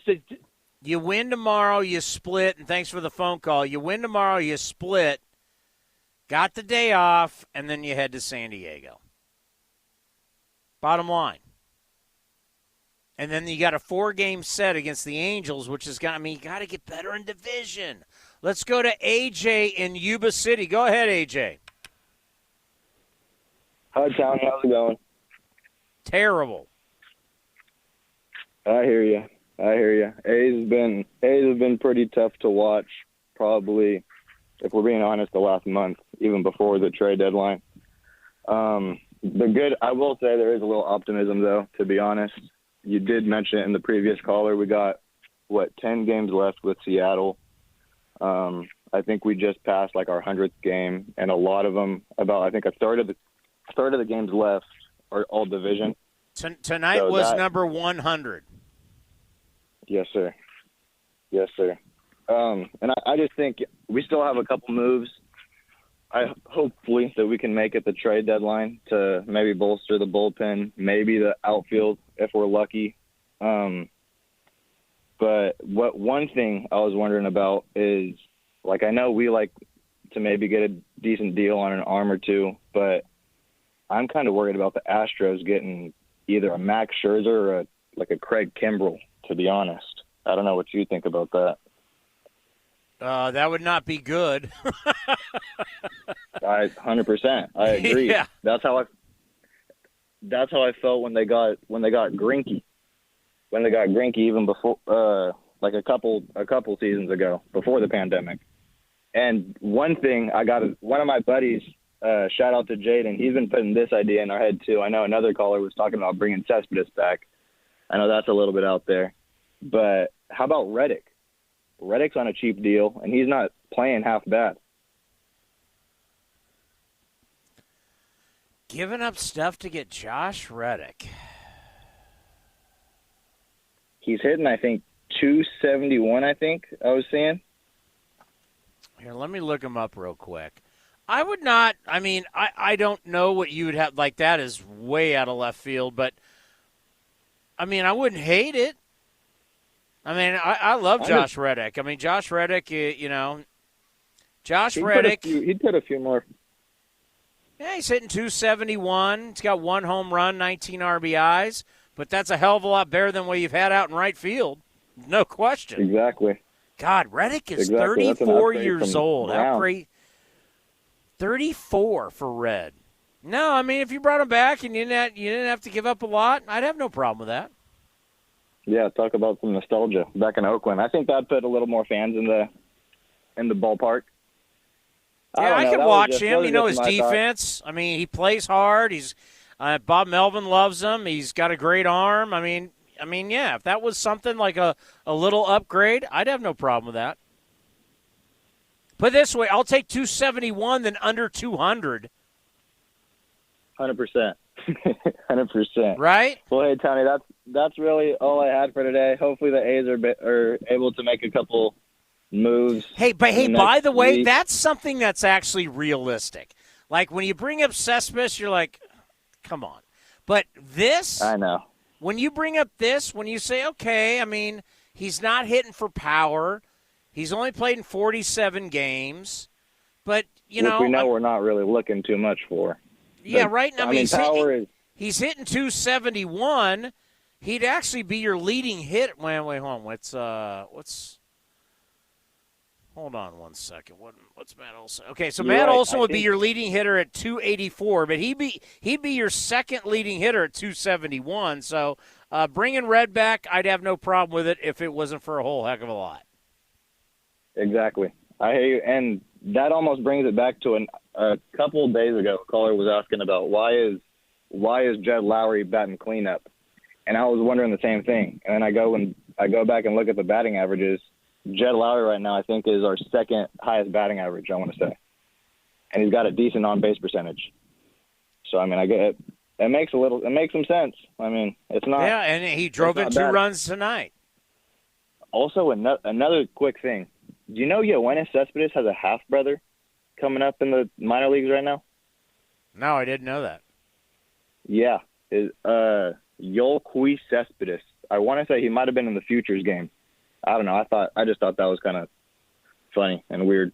You win tomorrow. You split. And thanks for the phone call. You win tomorrow. You split. Got the day off, and then you head to San Diego. Bottom line. And then you got a 4-game set against the Angels, which is you got to get better in division. Let's go to AJ in Yuba City. Go ahead, AJ. Hi, Tom. How's it going? Terrible. I hear you. A's have been pretty tough to watch, probably, if we're being honest, the last month, even before the trade deadline. I will say there is a little optimism, though, to be honest. You did mention it in the previous caller. We got, 10 games left with Seattle. I think we just passed our 100th game, and a lot of them, I think a third of the games left are all division. Tonight So was that- number 100. Yes, sir. Yes, sir. And I just think we still have a couple moves. Hopefully that we can make at the trade deadline to maybe bolster the bullpen, maybe the outfield if we're lucky. But one thing I was wondering about is, like, I know we like to maybe get a decent deal on an arm or two, but I'm kind of worried about the Astros getting either a Max Scherzer or a Craig Kimbrell, to be honest. I don't know what you think about that. That would not be good. 100%. I agree. Yeah. That's how I felt when they got Greinke. When they got Greinke even before like a couple seasons ago, before the pandemic. And one thing one of my buddies, shout out to Jaden, he's been putting this idea in our head too. I know another caller was talking about bringing Cespedes back. I know that's a little bit out there. But how about Reddick? Reddick's on a cheap deal, and he's not playing half bad. Giving up stuff to get Josh Reddick. He's hitting, I think, 271, I think I was seeing. Here, let me look him up real quick. I would not, I don't know what you would have, like that is way out of left field, but, I wouldn't hate it. I love Josh Reddick. Josh Reddick, Reddick. He'd put a few more. Yeah, he's hitting 271. He's got 1 home run, 19 RBIs, but that's a hell of a lot better than what you've had out in right field. No question. Exactly. God, Reddick is Exactly. 34 years old. Brown. How great. 34 for Red. No, if you brought him back and you didn't have to give up a lot, I'd have no problem with that. Yeah, talk about some nostalgia back in Oakland. I think that put a little more fans in the ballpark. Yeah, I can watch him. His defense. He plays hard. He's Bob Melvin loves him. He's got a great arm. Yeah, if that was something like a little upgrade, I'd have no problem with that. Put it this way, I'll take 271 than under 200. 100%. 100%. Right? Well, hey, Tony, that's really all I had for today. Hopefully the A's are able to make a couple moves. By the way, that's something that's actually realistic. Like, when you bring up Cespedes, you're like, come on. But this, I know. When you bring up this, when you say, okay, he's not hitting for power. He's only played in 47 games. But, Which we know we're not really looking too much for. Yeah, but, right. He's hitting 271. He'd actually be your leading hit. Wait, hold on. Hold on one second. What's Matt Olson? Okay, so Matt Olson would be your leading hitter at 284, but he'd be your second leading hitter at 271. So bringing Red back, I'd have no problem with it if it wasn't for a whole heck of a lot. Exactly. I hear you, and that almost brings it back to a couple of days ago. A caller was asking about why is Jed Lowry batting cleanup, and I was wondering the same thing. And then I go back and look at the batting averages. Jed Lowry right now, I think, is our second highest batting average, I want to say. And he's got a decent on-base percentage. So, I get it. It makes some sense. It's not. Yeah, and he drove in 2 runs tonight. Also, another quick thing. Do you know Yoenis Cespedes has a half-brother coming up in the minor leagues right now? No, I didn't know that. Yeah. Yoelqui Cespedes. I want to say he might have been in the Futures game. I don't know. I just thought that was kind of funny and weird.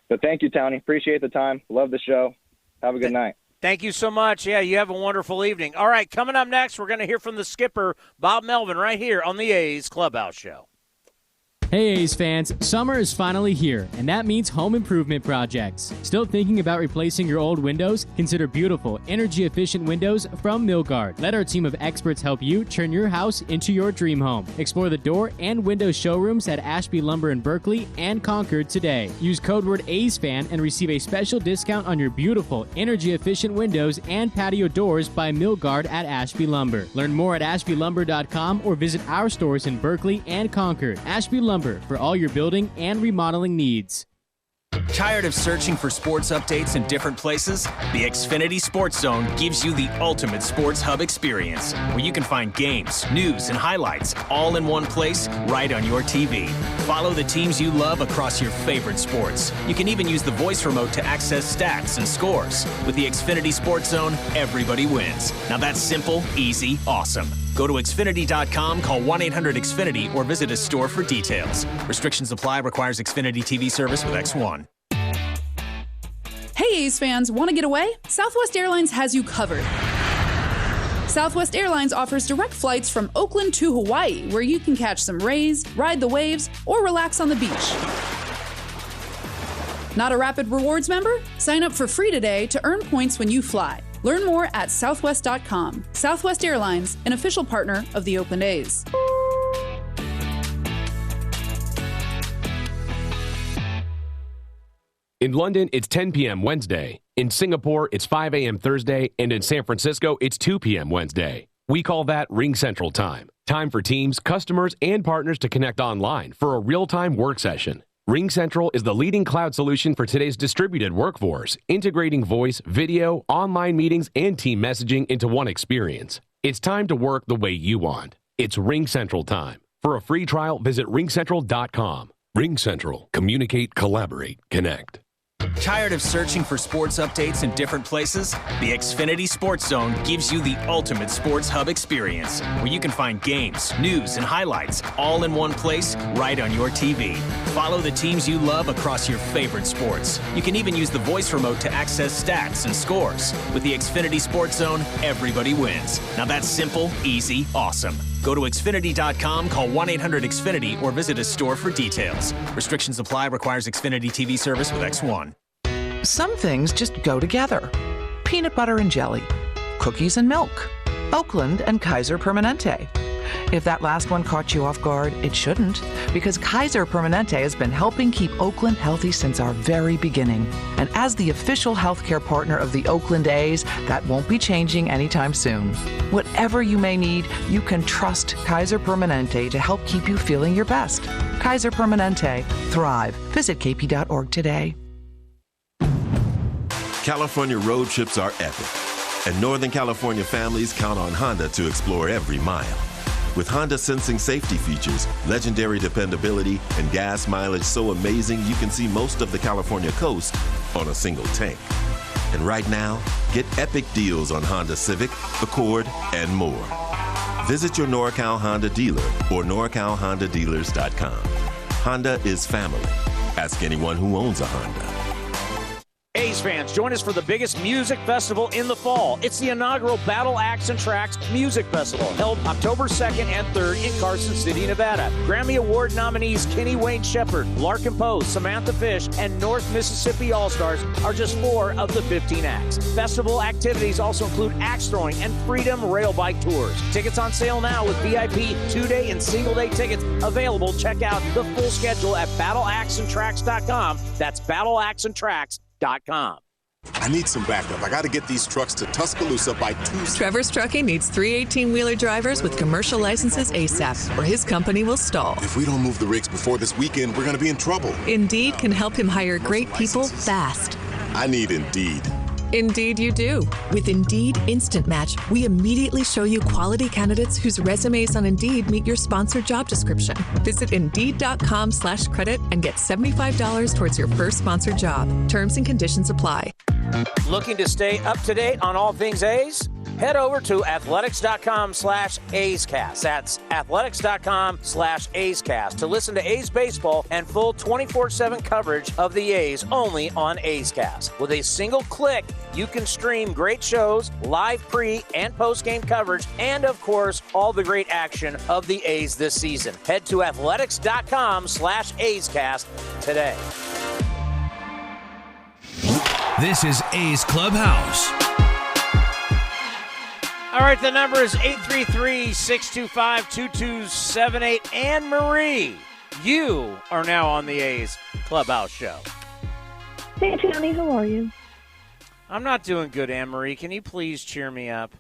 But thank you, Tony. Appreciate the time. Love the show. Have a good night. Thank you so much. Yeah, you have a wonderful evening. All right, coming up next, we're going to hear from the skipper, Bob Melvin, right here on the A's Clubhouse Show. Hey A's fans, summer is finally here, and that means home improvement projects. Still thinking about replacing your old windows? Consider beautiful, energy-efficient windows from Milgard. Let our team of experts help you turn your house into your dream home. Explore the door and window showrooms at Ashby Lumber in Berkeley and Concord today. Use code word A'sFan and receive a special discount on your beautiful, energy-efficient windows and patio doors by Milgard at Ashby Lumber. Learn more at ashbylumber.com or visit our stores in Berkeley and Concord. Ashby Lumber, for all your building and remodeling needs. Tired of searching for sports updates in different places? The Xfinity Sports Zone gives you the ultimate sports hub experience, where you can find games, news, and highlights all in one place right on your TV. Follow the teams you love across your favorite sports. You can even use the voice remote to access stats and scores. With the Xfinity Sports Zone, everybody wins. Now that's simple, easy, awesome. Go to Xfinity.com, call 1-800-XFINITY, or visit a store for details. Restrictions apply. Requires Xfinity TV service with X1. Hey A's fans, want to get away? Southwest Airlines has you covered. Southwest Airlines offers direct flights from Oakland to Hawaii, where you can catch some rays, ride the waves, or relax on the beach. Not a Rapid Rewards member? Sign up for free today to earn points when you fly. Learn more at southwest.com. Southwest Airlines, an official partner of the Oakland A's. In London, it's 10 p.m. Wednesday. In Singapore, it's 5 a.m. Thursday. And in San Francisco, it's 2 p.m. Wednesday. We call that Ring Central Time. Time for teams, customers, and partners to connect online for a real-time work session. Ring Central is the leading cloud solution for today's distributed workforce, integrating voice, video, online meetings, and team messaging into one experience. It's time to work the way you want. It's Ring Central Time. For a free trial, visit ringcentral.com. Ring Central. Communicate, collaborate, connect. Tired of searching for sports updates in different places? The Xfinity Sports Zone gives you the ultimate sports hub experience, where you can find games, news, and highlights all in one place right on your TV. Follow the teams you love across your favorite sports. You can even use the voice remote to access stats and scores. With the Xfinity Sports Zone, everybody wins. Now that's simple, easy, awesome. Go to Xfinity.com, call 1-800-XFINITY, or visit a store for details. Restrictions apply. Requires Xfinity TV service with X1. Some things just go together. Peanut butter and jelly, cookies and milk, Oakland and Kaiser Permanente. If that last one caught you off guard, it shouldn't, because Kaiser Permanente has been helping keep Oakland healthy since our very beginning. And as the official healthcare partner of the Oakland A's, that won't be changing anytime soon. Whatever you may need, you can trust Kaiser Permanente to help keep you feeling your best. Kaiser Permanente. Thrive. Visit kp.org today. California road trips are epic, and Northern California families count on Honda to explore every mile. With Honda sensing safety features, legendary dependability, and gas mileage so amazing you can see most of the California coast on a single tank. And right now, get epic deals on Honda Civic, Accord, and more. Visit your NorCal Honda dealer or NorCalHondaDealers.com. Honda is family. Ask anyone who owns a Honda. A's fans, join us for the biggest music festival in the fall. It's the inaugural Battle Axe and Tracks Music Festival, held October 2nd and 3rd in Carson City, Nevada. Grammy Award nominees Kenny Wayne Shepherd, Larkin Poe, Samantha Fish, and North Mississippi All-Stars are just 4 of the 15 acts. Festival activities also include axe throwing and Freedom Rail Bike tours. Tickets on sale now with VIP 2-day and single-day tickets available. Check out the full schedule at battleaxeandtracks.com. That's battleaxeandtracks.com. I need some backup. I got to get these trucks to Tuscaloosa by Tuesday. Trevor's Trucking needs 3 18-wheeler drivers with commercial licenses ASAP, or his company will stall. If we don't move the rigs before this weekend, we're going to be in trouble. Indeed can help him hire great people fast. I need Indeed. Indeed you do. With Indeed Instant Match, we immediately show you quality candidates whose resumes on Indeed meet your sponsored job description. Visit Indeed.com/credit and get $75 towards your first sponsored job. Terms and conditions apply. Looking to stay up to date on all things A's? Head over to athletics.com/A'sCast. That's athletics.com/A'sCast to listen to A's baseball and full 24/7 coverage of the A's only on A's Cast. With a single click, you can stream great shows, live pre- and post-game coverage, and of course, all the great action of the A's this season. Head to athletics.com/A'sCast today. This is A's Clubhouse. All right, the number is 833-625-2278. Anne Marie, you are now on the A's Clubhouse show. Hey, Tony, how are you? I'm not doing good, Anne Marie. Can you please cheer me up?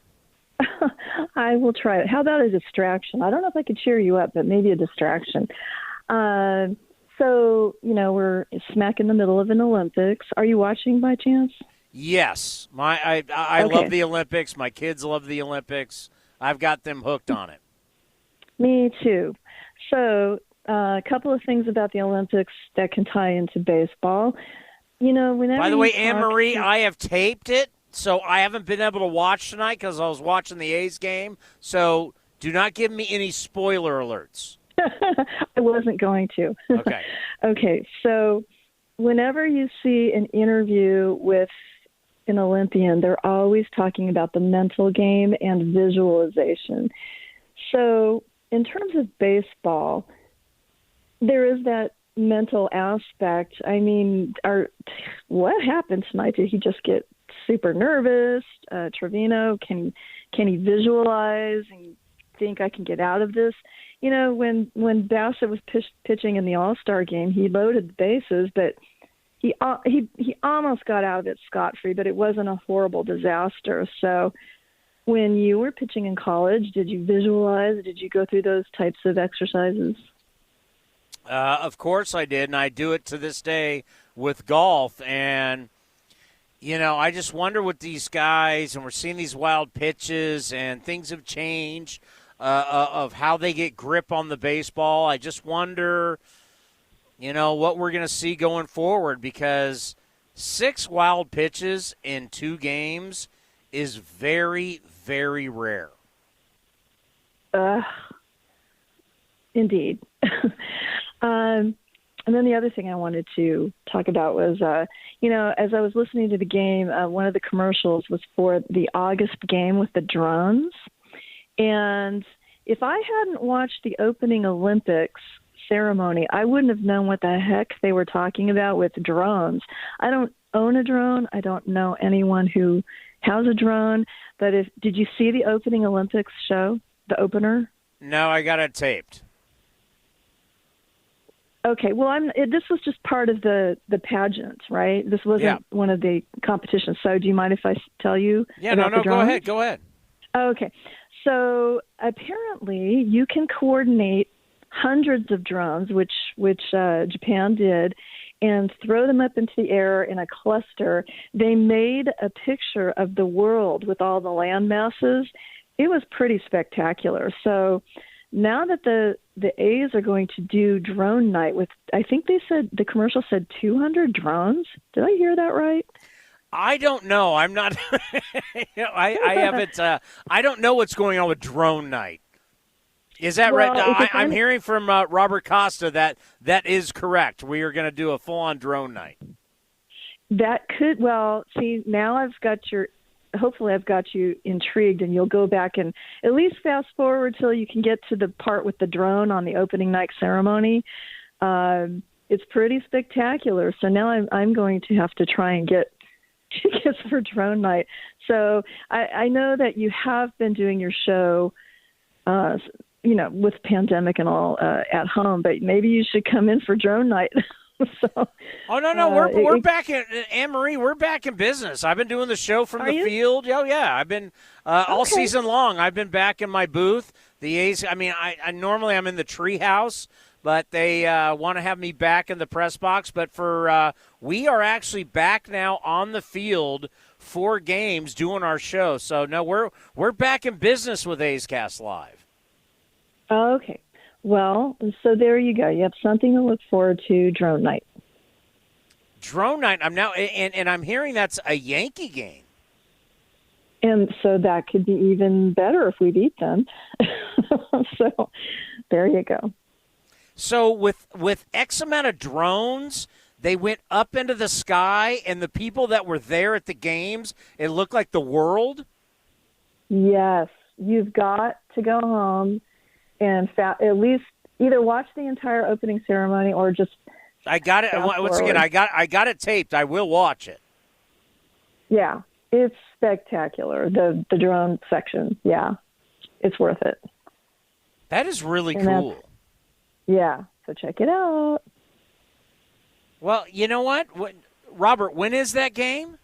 I will try it. How about a distraction? I don't know if I could cheer you up, but maybe a distraction. So So, we're smack in the middle of an Olympics. Are you watching by chance? Yes. I Okay. love the Olympics. My kids love the Olympics. I've got them hooked on it. Me too. So, a couple of things about the Olympics that can tie into baseball. Whenever By the way, you Anne talk Marie, to- I have taped it, so I haven't been able to watch tonight because I was watching the A's game. So do not give me any spoiler alerts. I wasn't going to. Okay. Okay, so whenever you see an interview with an Olympian, they're always talking about the mental game and visualization. So in terms of baseball, there is that mental aspect. I mean, what happened tonight? Did he just get super nervous? Trevino, can he visualize and think I can get out of this? When Bassett was pitching in the All-Star game, he loaded the bases, but he almost got out of it scot-free, but it wasn't a horrible disaster. So when you were pitching in college, did you visualize? Did you go through those types of exercises? Of course I did, and I do it to this day with golf. And, I just wonder with these guys, and we're seeing these wild pitches, and things have changed of how they get grip on the baseball. I just wonder, what we're going to see going forward, because 6 wild pitches in 2 games is very, very rare. Indeed. And then the other thing I wanted to talk about was, as I was listening to the game, one of the commercials was for the August game with the drones. And if I hadn't watched the opening Olympics ceremony, I wouldn't have known what the heck they were talking about with drones. I don't own a drone. I don't know anyone who has a drone. But did you see the opening Olympics show, the opener? No, I got it taped. Okay, well, this was just part of the pageant, right? This wasn't one of the competitions. So do you mind if I tell you about the drones? Go ahead. Okay, so apparently you can coordinate hundreds of drones, which Japan did, and throw them up into the air in a cluster. They made a picture of the world with all the land masses. It was pretty spectacular. So now that the A's are going to do drone night with, I think the commercial said 200 drones. Did I hear that right? I don't know. I'm not. I haven't. I don't know what's going on with drone night. Is that right? I'm hearing from Robert Costa that is correct. We are going to do a full-on drone night. That could. Well, see, now hopefully I've got you intrigued, and you'll go back and at least fast forward till you can get to the part with the drone on the opening night ceremony. It's pretty spectacular. So now I'm going to have to try and get tickets for drone night. So I know that you have been doing your show, with pandemic and all at home, but maybe you should come in for drone night. So, no, we're back in Anne Marie. We're back in business. I've been doing the show from the field. Oh yeah, I've been all season long. I've been back in my booth. The A's. I mean, I normally I'm in the treehouse, but they want to have me back in the press box. But we are actually back now on the field for games doing our show. So no, we're back in business with A's Cast Live. Okay. Well, so there you go. You have something to look forward to, drone night. Drone night. I'm now, and I'm hearing that's a Yankee game. And so that could be even better if we beat them. So there you go. So with X amount of drones, they went up into the sky, and the people that were there at the games, it looked like the world? Yes. You've got to go home and at least either watch the entire opening ceremony or just. I got it. Once again, I got it taped. I will watch it. Yeah, it's spectacular. The drone section. Yeah, it's worth it. That is really cool. Yeah, so check it out. Well, you know what, Robert? When is that game?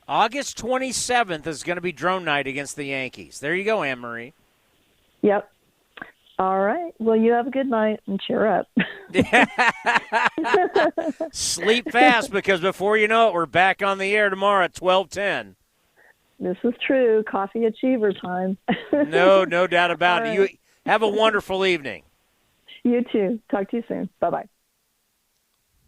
August 27th is going to be drone night against the Yankees. There you go, Anne Marie. Yep. All right. Well, you have a good night and cheer up. Sleep fast, because before you know it, we're back on the air tomorrow at 12:10. This is true. Coffee achiever time. No doubt about it. All You right. have a wonderful evening. You too. Talk to you soon. Bye-bye.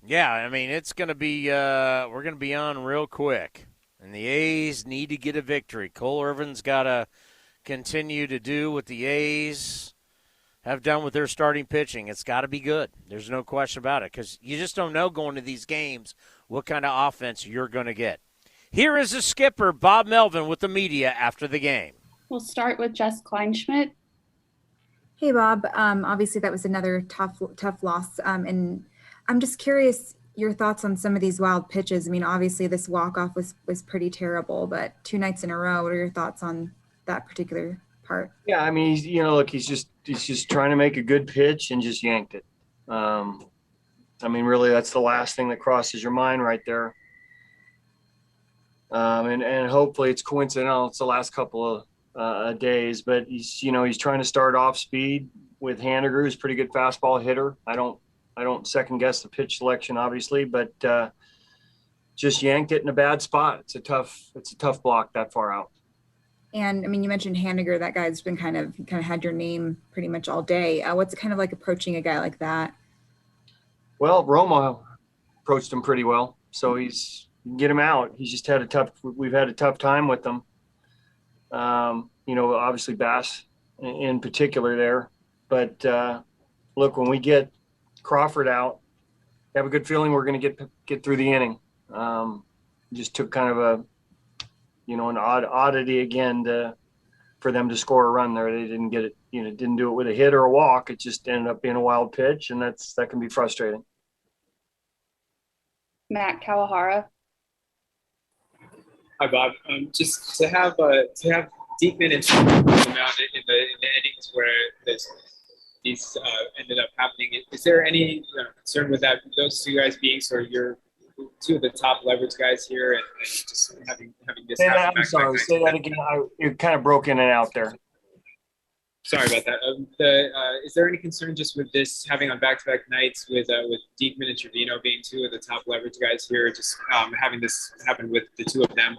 Yeah, I mean, it's going to be we're going to be on real quick. And the A's need to get a victory. Cole Irvin's got to continue to do what the A's have done with their starting pitching. It's got to be good. There's no question about it, because you just don't know going to these games what kind of offense you're going to get. Here is the skipper, Bob Melvin, with the media after the game. We'll start with Jess Kleinschmidt. Hey, Bob. Obviously, that was another tough loss. And I'm just curious your thoughts on some of these wild pitches. I mean, obviously, this walk-off was pretty terrible, but 2 nights in a row, what are your thoughts on that particular part? Yeah, I mean, he's just trying to make a good pitch and just yanked it. I mean, really, that's the last thing that crosses your mind right there. And hopefully it's coincidental. It's the last couple of days, but he's trying to start off speed with Haniger, who's a pretty good fastball hitter. I don't second guess the pitch selection, obviously, but just yanked it in a bad spot. It's a tough block that far out. And I mean, you mentioned Haniger. That guy's been kind of had your name pretty much all day. What's it kind of like approaching a guy like that? Well, Romo approached him pretty well, so you can get him out. He's just we've had a tough time with him. Obviously Bass in particular there, but look, when we get Crawford out, I have a good feeling we're going to get through the inning. Just took kind of an oddity again for them to score a run there. They didn't get it, didn't do it with a hit or a walk. It just ended up being a wild pitch, and that can be frustrating. Matt Kawahara. Hi, Bob. Just to have Diekman and out in the innings where these ended up happening. Is there any concern with that? Those two guys being sort of your two of the top leverage guys here, and just having this happen. I'm sorry. Say that again. You kind of broke in and out there. Sorry about that. Is there any concern just with this having on back-to-back nights with Diekman and Trevino being two of the top leverage guys here, just having this happen with the two of them?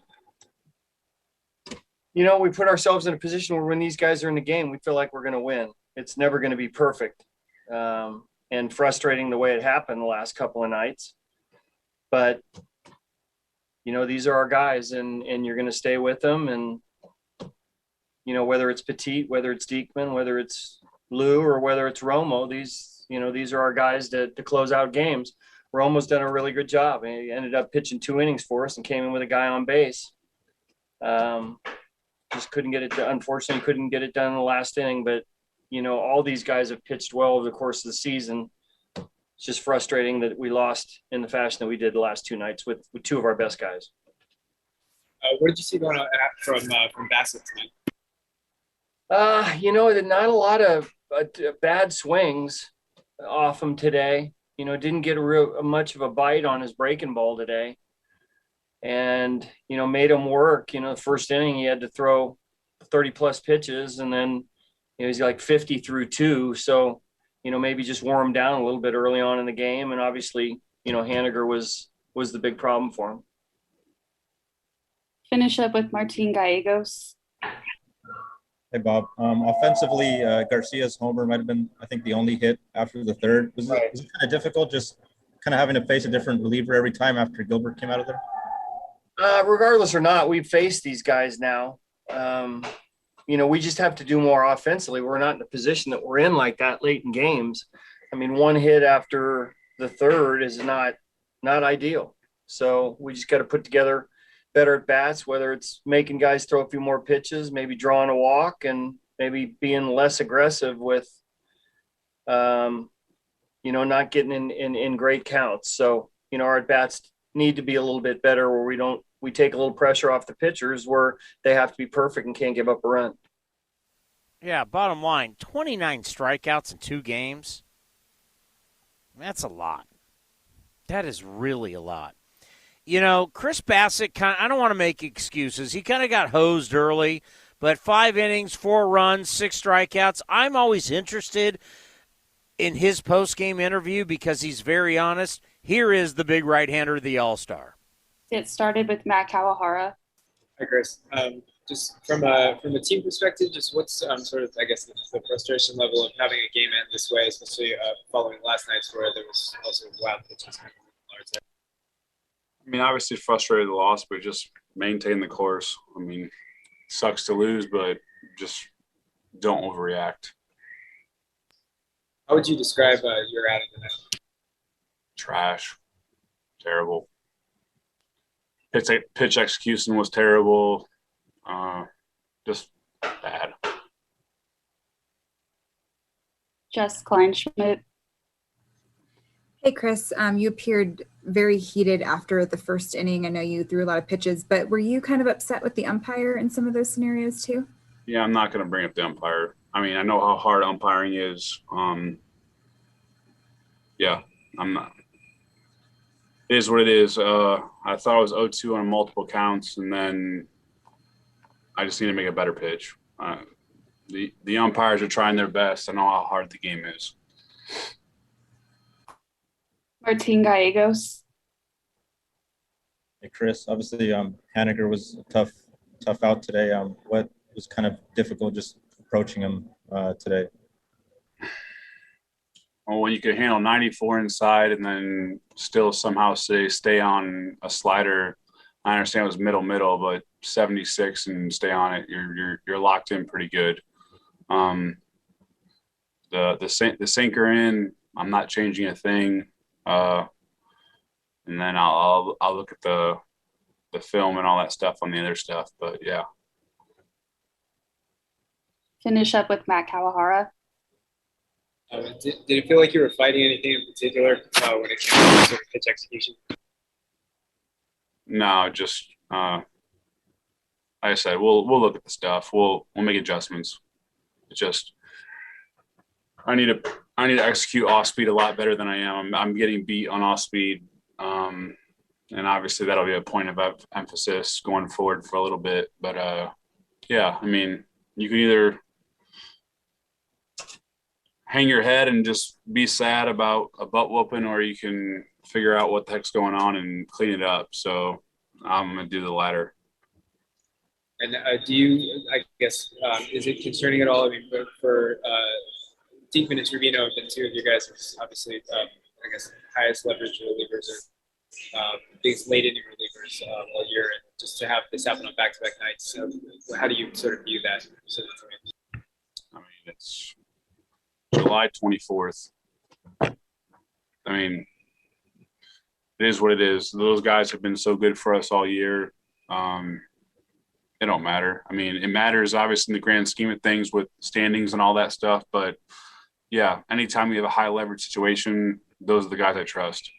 We put ourselves in a position where when these guys are in the game, we feel like we're going to win. It's never going to be perfect, and frustrating the way it happened the last couple of nights. But, these are our guys, and you're going to stay with them. And, whether it's Petit, whether it's Diekman, whether it's Lou, or whether it's Romo, these are our guys to close out games. Romo's done a really good job. He ended up pitching 2 innings for us and came in with a guy on base. Just couldn't get it done. Unfortunately, couldn't get it done in the last inning. But, all these guys have pitched well over the course of the season. It's just frustrating that we lost in the fashion that we did the last 2 nights with 2 of our best guys. What did you see going on from Bassett tonight? Not a lot of bad swings off him today. Didn't get much of a bite on his breaking ball today, and made him work. The first inning he had to throw 30 plus pitches, and then he's like 50 through 2. So maybe just wore him down a little bit early on in the game, and obviously Haniger was the big problem for him. Finish up with Martin Gallegos. Hey, Bob. Offensively, Garcia's homer might have been, I think, the only hit after the third. Was it kind of difficult just kind of having to face a different reliever every time after Gilbert came out of there? Regardless or not, we've faced these guys now. We just have to do more offensively. We're not in a position that we're in like that late in games. I mean, 1 hit after the third is not ideal. So we just got to put together better at bats, whether it's making guys throw a few more pitches, maybe drawing a walk, and maybe being less aggressive with, not getting in great counts. So, our at bats need to be a little bit better where we take a little pressure off the pitchers where they have to be perfect and can't give up a run. Yeah, bottom line, 29 strikeouts in 2 games. That's a lot. That is really a lot. Chris Bassett, I don't want to make excuses. He kind of got hosed early, But 5 innings, 4 runs, 6 strikeouts. I'm always interested in his post-game interview because he's very honest. Here is the big right-hander, the All-Star. It started with Matt Kawahara. Hi, Chris. Just from a team perspective, just what's sort of, I guess, the frustration level of having a game end this way, especially following last night's where there was also wild pitches. I mean, obviously frustrated the loss, but just maintain the course. I mean, sucks to lose, but just don't overreact. How would you describe your outing tonight? Trash. Terrible. Pitch execution was terrible. Just bad. Jess Kleinschmidt. Hey, Chris, you appeared very heated after the first inning. I know you threw a lot of pitches, but were you kind of upset with the umpire in some of those scenarios too? Yeah, I'm not going to bring up the umpire. I mean, I know how hard umpiring is. Yeah, I'm not. It is what it is. I thought it was 0-2 on multiple counts, and then I just need to make a better pitch. The umpires are trying their best. I know how hard the game is. Martin Gallegos. Hey, Chris, obviously Haniger was a tough out today. What was kind of difficult just approaching him today? Well, when you can handle 94 inside and then still somehow stay on a slider, I understand it was middle, but 76 and stay on it, you're locked in pretty good. The sinker in, I'm not changing a thing. And then I'll look at the film and all that stuff on the other stuff. But yeah. Finish up with Matt Kawahara. Did it feel like you were fighting anything in particular when it came to sort of pitch execution? No, just like I said, we'll look at the stuff. We'll make adjustments. It's just I need to execute off speed a lot better than I am. I'm getting beat on off speed, and obviously that'll be a point of emphasis going forward for a little bit. But yeah, I mean, you can either hang your head and just be sad about a butt whooping, or you can figure out what the heck's going on and clean it up. So I'm going to do the latter. And do you, I guess, is it concerning at all? I mean, for Diekman and Trevino have been two of you guys, obviously, I guess, highest leverage relievers or biggest late inning relievers all year. And just to have this happen on back-to-back nights, how do you sort of view that? I mean, it's July 24th. I mean, it is what it is. Those guys have been so good for us all year. It don't matter. I mean, it matters obviously in the grand scheme of things with standings and all that stuff. But yeah, anytime we have a high leverage situation, those are the guys I trust.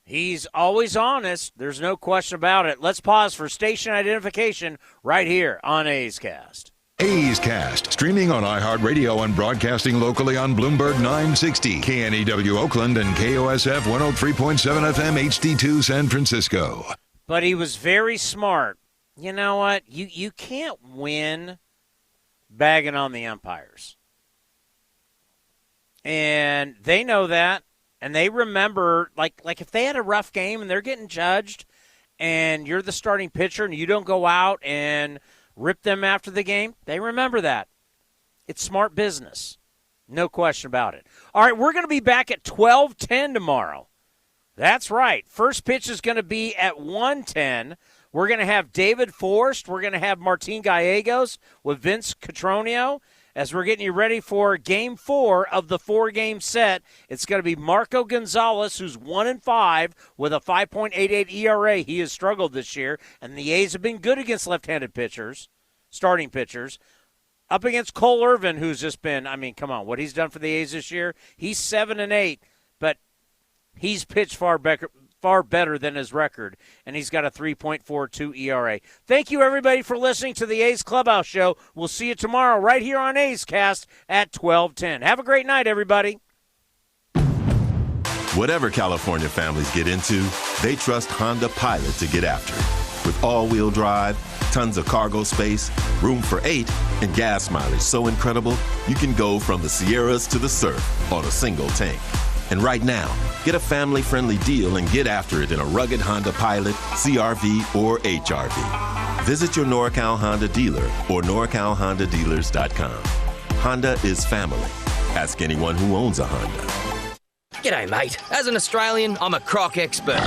He's always honest. There's no question about it. Let's pause for station identification right here on A's Cast. A's Cast, streaming on iHeartRadio and broadcasting locally on Bloomberg 960, KNEW Oakland, and KOSF 103.7 FM HD2 San Francisco. But he was very smart. You know what? You can't win bagging on the umpires. And they know that. And they remember, like if they had a rough game and they're getting judged and you're the starting pitcher and you don't go out and rip them after the game, they remember that. It's smart business. No question about it. All right, we're going to be back at 12:10 tomorrow. That's right. First pitch is going to be at 1:10. We're going to have David Forst. We're going to have Martin Gallegos with Vince Cotroneo as we're getting you ready for Game 4 of the 4-game set. It's going to be Marco Gonzalez, who's 1-5 with a 5.88 ERA. He has struggled this year, and the A's have been good against left-handed pitchers, starting pitchers. Up against Cole Irvin, who's just been, I mean, come on, what he's done for the A's this year, he's 7-8, but he's pitched far better than his record, and he's got a 3.42 ERA. Thank you, everybody, for listening to the A's Clubhouse Show. We'll see you tomorrow right here on A's Cast at 12:10. Have a great night, everybody. Whatever California families get into, they trust Honda Pilot to get after. With all-wheel drive, Tons of cargo space, room for 8, and gas mileage so incredible you can go from the Sierras to the surf on a single tank. And right now, get a family-friendly deal and get after it in a rugged Honda Pilot, CR-V, or HR-V. Visit your NorCal Honda dealer or NorCalHondaDealers.com. Honda is family. Ask anyone who owns a Honda. G'day, mate. As an Australian, I'm a croc expert.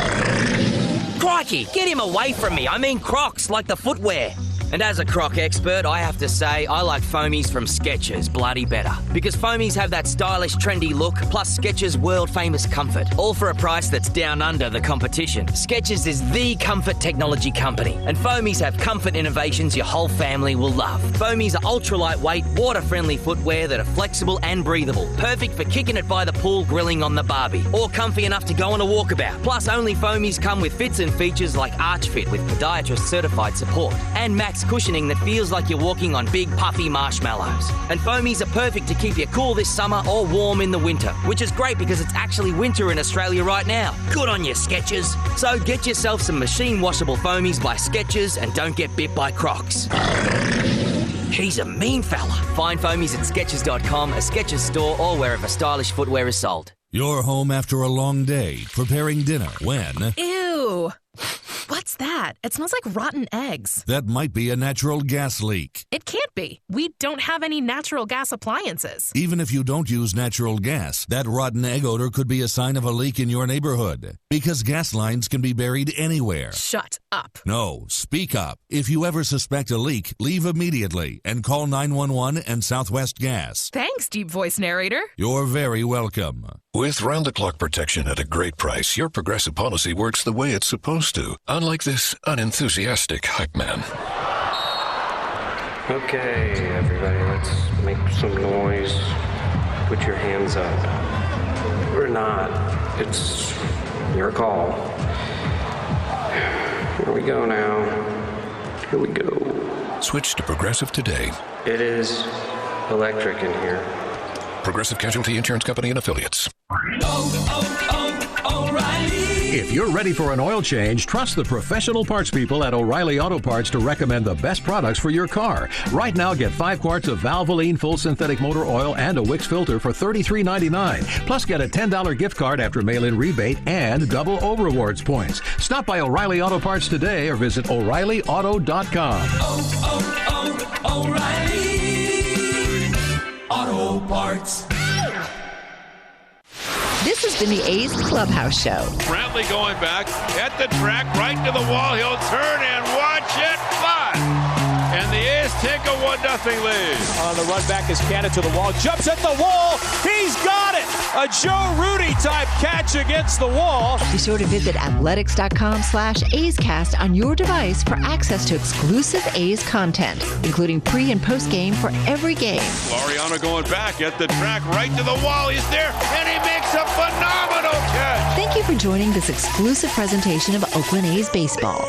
Crikey, get him away from me. I mean Crocs, like the footwear. And as a croc expert, I have to say I like foamies from Skechers bloody better. Because foamies have that stylish, trendy look, plus Skechers' world-famous comfort. All for a price that's down under the competition. Skechers is the comfort technology company. And foamies have comfort innovations your whole family will love. Foamies are ultra-lightweight, water-friendly footwear that are flexible and breathable. Perfect for kicking it by the pool, grilling on the barbie. Or comfy enough to go on a walkabout. Plus, only foamies come with fits and features like Arch Fit with podiatrist-certified support. And max cushioning that feels like you're walking on big puffy marshmallows. And foamies are perfect to keep you cool this summer or warm in the winter, which is great because it's actually winter in Australia right now. Good on you, Skechers. So get yourself some machine washable foamies by Skechers and don't get bit by Crocs. He's a mean fella. Find foamies at Skechers.com, a Skechers store, or wherever stylish footwear is sold. You're home after a long day, preparing dinner when... Ew. What's that? It smells like rotten eggs. That might be a natural gas leak. It can't be. We don't have any natural gas appliances. Even if you don't use natural gas, that rotten egg odor could be a sign of a leak in your neighborhood. Because gas lines can be buried anywhere. Shut up. No, speak up. If you ever suspect a leak, leave immediately and call 911 and Southwest Gas. Thanks, deep voice narrator. You're very welcome. With round-the-clock protection at a great price, your Progressive policy works the way it's supposed to, unlike this unenthusiastic hype man. Okay, everybody, let's make some noise. Put your hands up. Or not. It's your call. Here we go now. Here we go. Switch to Progressive today. It is electric in here. Progressive Casualty Insurance Company and Affiliates. If you're ready for an oil change, trust the professional parts people at O'Reilly Auto Parts to recommend the best products for your car. Right now, get 5 quarts of Valvoline full synthetic motor oil and a Wix filter for $33.99. Plus, get a $10 gift card after mail-in rebate and double O Rewards points. Stop by O'Reilly Auto Parts today or visit O'ReillyAuto.com. O'Reilly Auto Parts. This has been the A's Clubhouse Show. Brantley going back at the track, right to the wall. He'll turn and watch it fly. And the A's take a 1-0 lead. On the run back is Cannon to the wall. Jumps at the wall. He's got it. A Joe Rudy type catch against the wall. Be sure to visit athletics.com/A'sCast on your device for access to exclusive A's content, including pre- and post-game for every game. Laureano going back at the track, right to the wall. He's there, and he makes a phenomenal catch. Thank you for joining this exclusive presentation of Oakland A's baseball.